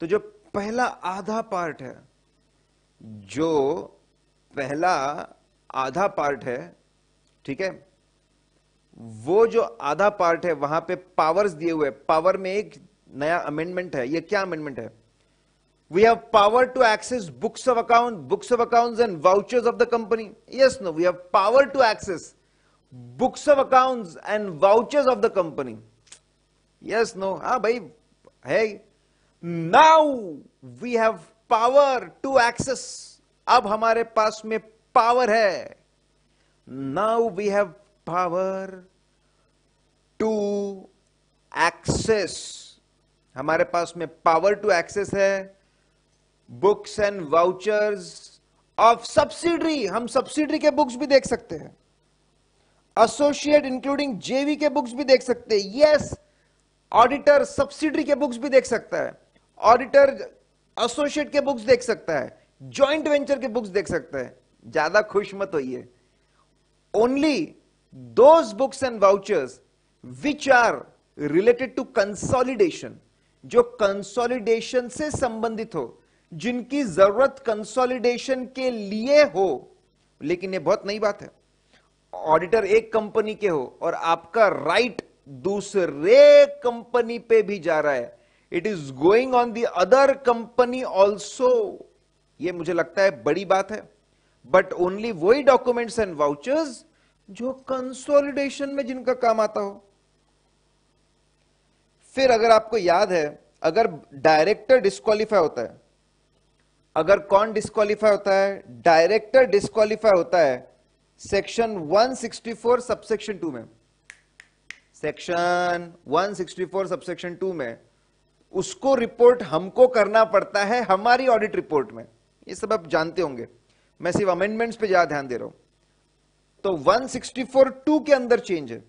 तो जो पहला आधा पार्ट है, जो पहला आधा पार्ट है, ठीक है, वो जो आधा पार्ट है वहां पे पावर्स दिए हुए, पावर में एक नया अमेंडमेंट है। ये क्या अमेंडमेंट है? We have power to access books of accounts and vouchers of the company. Yes, no, we have power to access books of accounts and vouchers of the company. Yes, no, हाँ भाई है। Now we have power to access, अब हमारे पास में power है। Now we have power to access, हमारे पास में पावर टू एक्सेस है books and vouchers of subsidiary. हम सब्सिडरी के बुक्स भी देख सकते हैं, एसोसिएट इंक्लूडिंग जेवी के बुक्स भी देख सकते हैं। यस, ऑडिटर सब्सिडरी के बुक्स भी देख सकता है, ऑडिटर एसोसिएट के बुक्स देख सकता है, जॉइंट वेंचर के बुक्स देख सकता है। ज्यादा खुश मत होइए, only those books and vouchers which are related to consolidation, जो कंसोलिडेशन से संबंधित हो, जिनकी जरूरत कंसोलिडेशन के लिए हो। लेकिन ये बहुत नई बात है, ऑडिटर एक कंपनी के हो और आपका राइट दूसरे कंपनी पे भी जा रहा है, it is going on the other company also. ये मुझे लगता है बड़ी बात है, बट ओनली वही डॉक्यूमेंट्स एंड वाउचर्स जो कंसोलिडेशन में जिनका काम आता हो। फिर अगर आपको याद है, अगर डायरेक्टर डिस्क्वालीफाई होता है, अगर कौन डिस्क्वालीफाई होता है? डायरेक्टर डिस्क्वालीफाई होता है सेक्शन 164 सबसेक्शन 2 में। सेक्शन 164 सबसेक्शन 2 में उसको रिपोर्ट हमको करना पड़ता है हमारी ऑडिट रिपोर्ट में। ये सब आप जानते होंगे, मैं सिर्फ अमेंडमेंट्स पे ज्यादा ध्यान दे रहा हूं। तो 164(2) के अंदर चेंज है।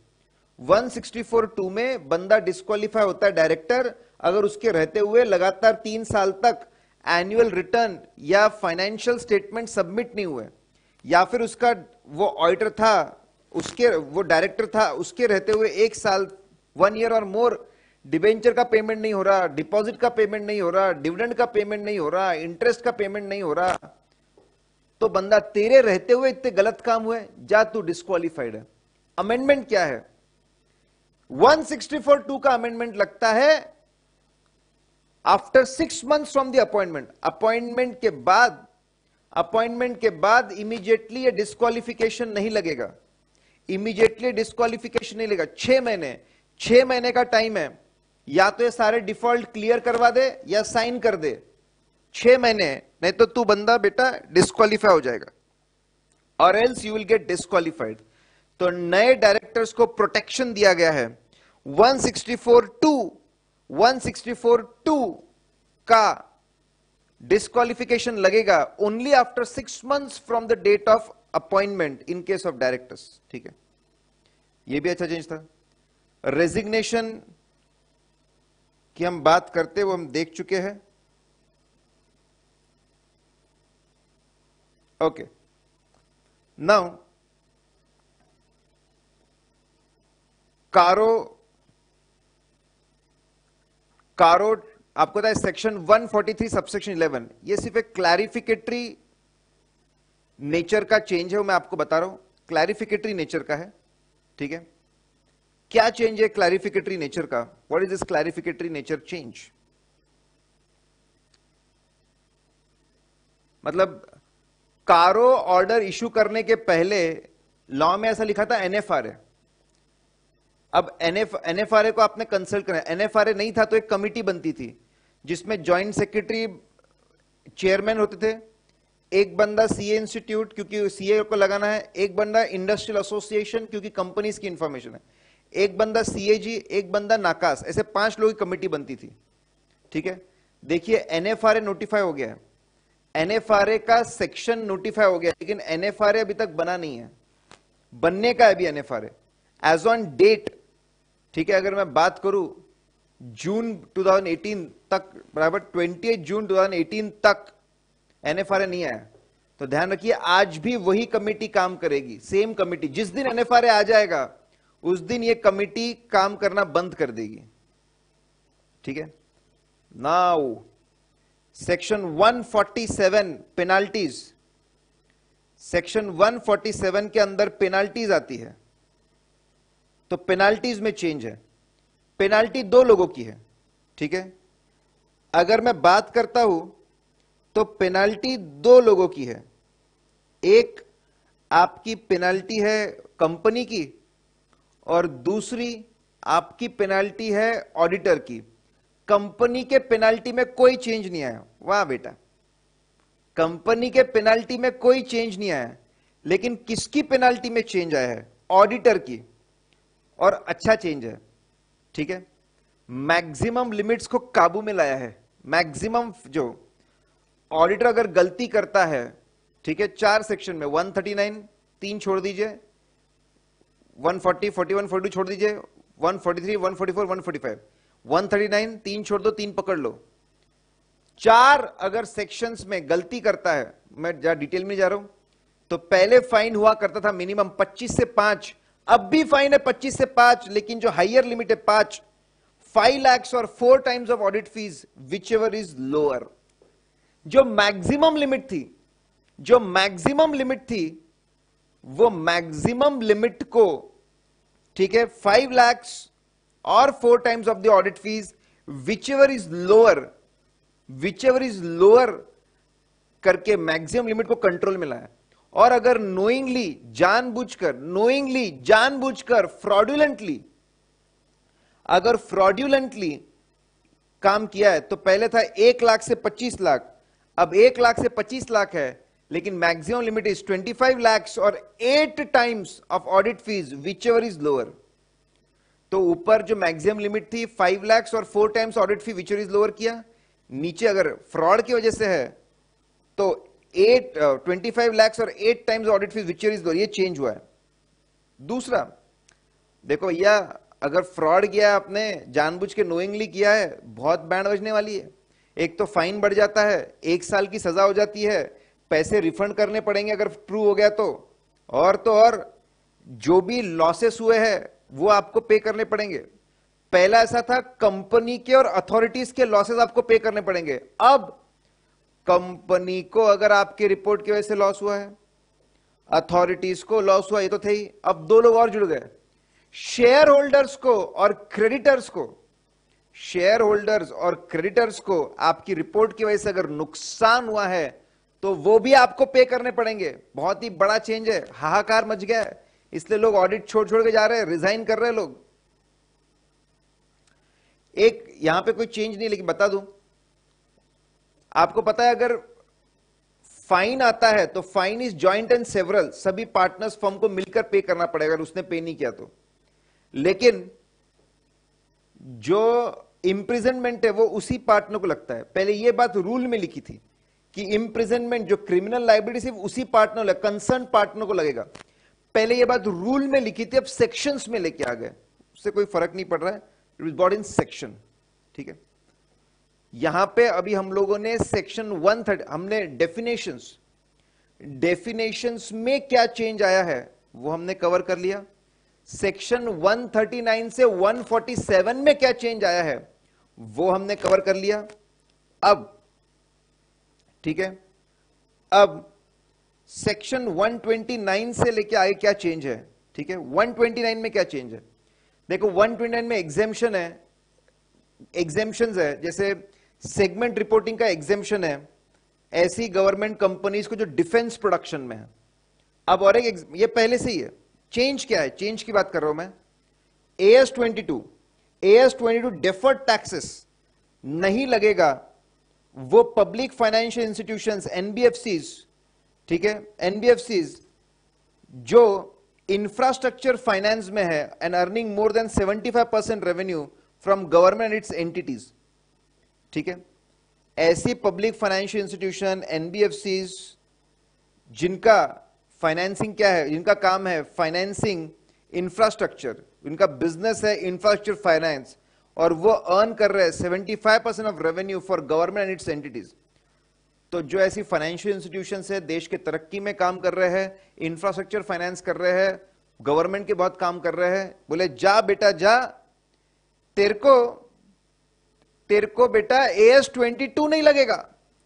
164(2) में बंदा डिस्क्वालीफाई होता है डायरेक्टर, अगर उसके रहते हुए लगातार 3 साल तक एनुअल रिटर्न या फाइनेंशियल स्टेटमेंट सबमिट नहीं हुए, या फिर उसका वो ऑडिटर था, उसके वो डायरेक्टर था, उसके रहते हुए 1 साल 1 ईयर और मोर डिबेंचर का पेमेंट नहीं हो रहा, डिपॉजिट का पेमेंट नहीं हो रहा, डिविडेंड का पेमेंट नहीं हो रहा, इंटरेस्ट का पेमेंट नहीं हो रहा, तो बंदा तेरे रहते हुए इतने गलत काम हुए, जा तू डिस्क्वालीफाइड है। अमेंडमेंट क्या है? 164(2) का अमेंडमेंट लगता है after 6 months from the appointment. Appointment के बाद इमीडिएटली ये डिस्क्वालिफिकेशन नहीं लगेगा, इमीडिएटली डिस्क्वालिफिकेशन नहीं लगेगा। 6 महीने का टाइम है, या तो ये सारे डिफॉल्ट क्लियर करवा दे या साइन कर दे। 6 महीने, नहीं तो तू बंदा बेटा डिस्क्वालीफाई हो जाएगा, और else you will get disqualified. तो नए डायरेक्टर्स को प्रोटेक्शन दिया गया है। 164(2) का डिस्क्वालिफिकेशन लगेगा only after 6 months from the date of appointment in case of directors. ठीक है, यह भी अच्छा चेंज था। रेजिग्नेशन की हम बात करते, वो हम देख चुके हैं। ओके, नाउ कारो आपको पता है सेक्शन 143 सबसेक्शन 11, ये सिर्फ एक क्लैरिफिकेटरी नेचर का चेंज है, वो मैं आपको बता रहा हूं, क्लैरिफिकेटरी नेचर का है। ठीक है, क्या चेंज है क्लैरिफिकेटरी नेचर का? What is this clarificatory nature change? मतलब कारो ऑर्डर इशू करने के पहले लॉ में ऐसा लिखा था एनएफआरए। अब एनएफआरए को आपने कंसल्ट करना, एनएफआरए नहीं था तो एक कमिटी बनती थी जिसमें जॉइंट सेक्रेटरी चेयरमैन होते थे, एक बंदा सीए इंस्टीट्यूट क्योंकि सीए को लगाना है, एक बंदा इंडस्ट्रियल एसोसिएशन क्योंकि कंपनीज की इंफॉर्मेशन है, एक बंदा सीएजी, एक बंदा नाकास, ऐसे 5 लोगों की कमिटी बनती थी। ठीक है, देखिए एनएफआरए नोटिफाई हो गया है, एनएफआरए का सेक्शन नोटिफाई हो गया, लेकिन एनएफआरए अभी तक बना नहीं है, बनने का है अभी एनएफआरए एज ऑन डेट। ठीक है, अगर मैं बात करूं जून 2018 तक, बराबर 28 जून 2018 तक एनएफआरए नहीं आया, तो ध्यान रखिए आज भी वही कमिटी काम करेगी, सेम कमिटी। जिस दिन एनएफआरए आ जाएगा उस दिन ये कमिटी काम करना बंद कर देगी। ठीक है, नाउ सेक्शन 147 पेनाल्टीज, सेक्शन 147 के अंदर पेनाल्टीज आती है, तो पेनाल्टीज में चेंज है। पेनाल्टी 2 लोगों की है। ठीक है, अगर मैं बात करता हूं तो पेनाल्टी 2 लोगों की है, एक आपकी पेनाल्टी है कंपनी की और दूसरी आपकी पेनाल्टी है ऑडिटर की। कंपनी के पेनाल्टी में कोई चेंज नहीं आया, वाह बेटा, कंपनी के पेनाल्टी में कोई चेंज नहीं आया, लेकिन किसकी पेनाल्टी में चेंज आया है? ऑडिटर की, और अच्छा चेंज है। ठीक है, मैक्सिमम लिमिट्स को काबू में लाया है। मैक्सिमम जो ऑडिटर अगर गलती करता है, ठीक है, 4 सेक्शन में 139 3 छोड़ दीजिए, 140 41 42 छोड़ दीजिए, 143 144 145 139 3 छोड़ दो, 3 पकड़ लो। 4 अगर सेक्शंस में गलती करता है, मैं डिटेल में जा रहा हूं, तो पहले फाइन हुआ करता था मिनिमम 25 से 5, अब भी फाइन है 25 से 5, लेकिन जो हायर लिमिट है 5 lakhs और 4 times of audit fees which ever is lower. जो मैक्सिमम लिमिट थी वो मैक्सिमम लिमिट को, ठीक है, 5 lakhs और 4 times of the audit fees whichever is lower करके मैक्सिमम लिमिट को कंट्रोल में लाया। और अगर नोइंगली जानबूझकर फ्रॉड्यूलेंटली काम किया है, तो पहले था 1 लाख से 25 लाख, अब 1 लाख से 25 लाख है, लेकिन मैक्सिमम लिमिट इज 25 lakhs और 8 times of audit fees whichever is lower. तो ऊपर जो मैक्सिमम लिमिट थी 5 lakhs और 4 times audit fee whichever is lower किया, नीचे अगर फ्रॉड की वजह से है तो 25 lakhs और 8 times audit fees whichever is lower, ये चेंज हुआ है। दूसरा देखो भैया, अगर फ्रॉड किया आपने, जानबूझ के नोइंगली किया है, बहुत बैंड बजने वाली है। एक तो फाइन बढ़ जाता है, 1 साल की सजा हो जाती है, पैसे रिफंड करने पड़ेंगे अगर ट्रू हो गया तो और जो भी लॉसेस हुए हैं वो आपको पे करने पड़ेंगे। पहला ऐसा था कंपनी के और अथॉरिटीज के लॉसेस आपको पे करने पड़ेंगे, अब कंपनी को अगर आपके रिपोर्ट की वजह से लॉस हुआ है, अथॉरिटीज को लॉस हुआ, ये तो थे ही, अब 2 लोग और जुड़ गए, शेयर होल्डर्स को और क्रेडिटर्स को आपकी रिपोर्ट की वजह से अगर नुकसान हुआ है तो वो भी आपको पे करने पड़ेंगे। बहुत ही बड़ा चेंज है, हाहाकार मच गया है, इसलिए लोग ऑडिट छोड़ के जा रहे हैं, रिजाइन कर रहे हैं लोग। एक यहां पे कोई चेंज नहीं, लेकिन बता दूं आपको, पता है अगर फाइन आता है तो fine is joint and several, सभी पार्टनर्स फर्म को मिलकर पे करना पड़ेगा अगर उसने पे नहीं किया तो। लेकिन जो इंप्रिजनमेंट है वो उसी पार्टनर को लगता है। पहले ये बात रूल में लिखी थी कि इंप्रिजनमेंट जो क्रिमिनल लायबिलिटी सिर्फ उसी पार्टनर, कंसर्न पार्टनर को लगेगा। पहले ये बात रूल में लिखी थी, अब सेक्शंस में लेके आ गए, उससे कोई फर्क नहीं पड़ रहा है, it is bought in section. ठीक है, यहां पे अभी हम लोगों ने सेक्शन 130 हमने डेफिनेशंस में क्या चेंज आया है वो हमने कवर कर लिया। सेक्शन 139 से 147 में क्या चेंज आया है वो हमने कवर कर लिया। अब ठीक है, अब सेक्शन 129 से लेके आगे क्या चेंज है। ठीक है, 129 में क्या चेंज है देखो, 129 में एग्जेम्पशन है, एग्जेम्पशंस है, जैसे सेगमेंट रिपोर्टिंग का एग्जेम्पशन है ऐसी गवर्नमेंट कंपनीज को जो डिफेंस प्रोडक्शन में है। अब और एक ये पहले से ही है, चेंज क्या है, चेंज की बात कर रहा हूं मैं। AS22 डेफर्ड टैक्सेस नहीं लगेगा, वो पब्लिक फाइनेंशियल इंस्टीट्यूशंस NBFCs, ठीक है, NBFCs जो इंफ्रास्ट्रक्चर फाइनेंस में है and earning more than 75% revenue from government it's entities. ठीक है, ऐसी पब्लिक फाइनेंशियल इंस्टीट्यूशन NBFCs जिनका फाइनेंसिंग क्या है, जिनका काम है फाइनेंसिंग इंफ्रास्ट्रक्चर, उनका बिजनेस है इंफ्रास्ट्रक्चर फाइनेंस, और वो अर्न कर रहे हैं 75% of revenue for government and it's entities. तो जो ऐसी फाइनेंशियल इंस्टीट्यूशंस है, देश के तरक्की में काम कर रहे हैं, इंफ्रास्ट्रक्चर फाइनेंस कर रहे हैं, गवर्नमेंट के बहुत काम कर रहे हैं, बोले जा बेटा जा, तेरे को बेटा AS22 नहीं लगेगा।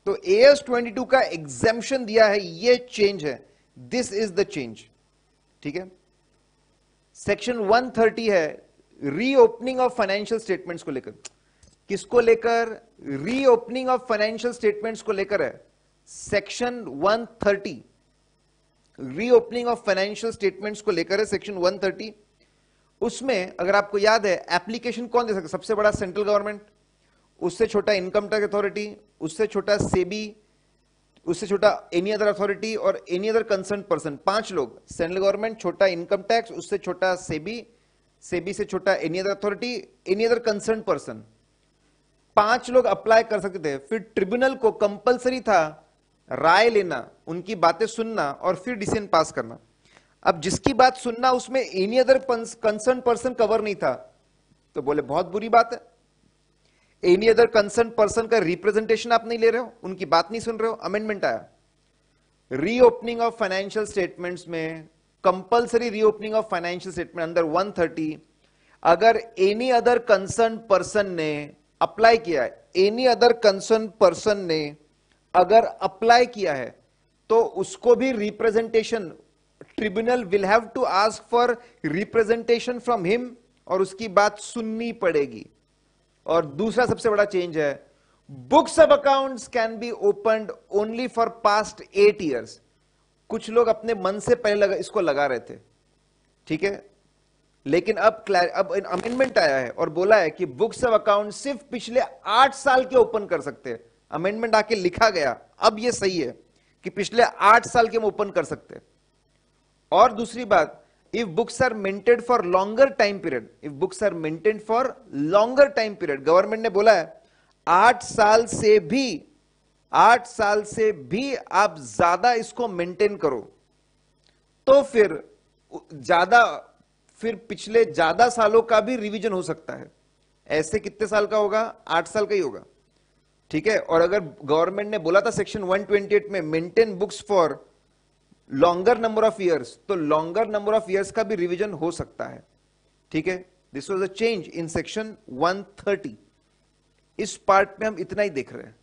तो AS22 का एग्जेम्पशन दिया है, ये चेंज है, दिस इज द चेंज। ठीक है, सेक्शन 130 है रीओपनिंग ऑफ फाइनेंशियल स्टेटमेंट्स को लेकर। किसको लेकर? रीओपनिंग ऑफ फाइनेंशियल स्टेटमेंट्स को लेकर है section 130। Reopening of financial statements को लेकर है सेक्शन 130। उसमें अगर आपको याद है, एप्लीकेशन कौन दे सकता? सबसे बड़ा सेंट्रल गवर्नमेंट, उससे छोटा इनकम टैक्स अथॉरिटी, उससे छोटा सेबी, उससे छोटा एनी अदर अथॉरिटी और एनी अदर कंसर्न पर्सन। 5 लोग, सेंट्रल गवर्नमेंट, छोटा इनकम टैक्स, उससे छोटा सेबी, सेबी से छोटा any other authority, any other concern person. 5 लोग अप्लाई कर सकते थे। फिर ट्रिब्यूनल को कंपलसरी था राय लेना, उनकी बातें सुनना और फिर डिसीजन पास करना। अब जिसकी बात सुनना उसमें any other concern person cover नहीं था, तो बोले बहुत बुरी बात है, एनी अदर कंसर्न पर्सन का रिप्रेजेंटेशन आप नहीं ले रहे हो, उनकी बात नहीं सुन रहे हो। अमेंडमेंट आया, रीओपनिंग ऑफ फाइनेंशियल स्टेटमेंट्स में, compulsory reopening of financial statement under 130, अगर एनी अदर कंसर्न पर्सन ने अप्लाई किया है, एनी अदर कंसर्न पर्सन ने अगर अप्लाई किया है, तो उसको भी representation, tribunal will have to ask for representation from him, और उसकी बात सुननी पड़ेगी। और दूसरा सबसे बड़ा चेंज है, books of accounts can be opened only for past 8 years. कुछ लोग अपने मन से पहले इसको लगा रहे थे, ठीक है, लेकिन अब अमेंडमेंट आया है और बोला है कि बुक्स ऑफ अकाउंट सिर्फ पिछले 8 साल के ओपन कर सकते हैं। अमेंडमेंट आके लिखा गया, अब ये सही है कि पिछले 8 साल के हम ओपन कर सकते हैं। और दूसरी बात, if books are maintain for longer time period, if books are maintain for longer time period, government ने बोला है 8 साल से भी आप ज्यादा इसको मेंटेन करो तो फिर पिछले ज्यादा सालों का भी रिवीजन हो सकता है। ऐसे कितने साल का होगा? 8 साल का ही होगा, ठीक है। और अगर गवर्नमेंट ने बोला था सेक्शन 128 में maintain books for longer number of years, तो लॉन्गर नंबर ऑफ ईयर्स का भी रिवीजन हो सकता है, ठीक है। This was a change in section 130। इस पार्ट में हम इतना ही देख रहे हैं।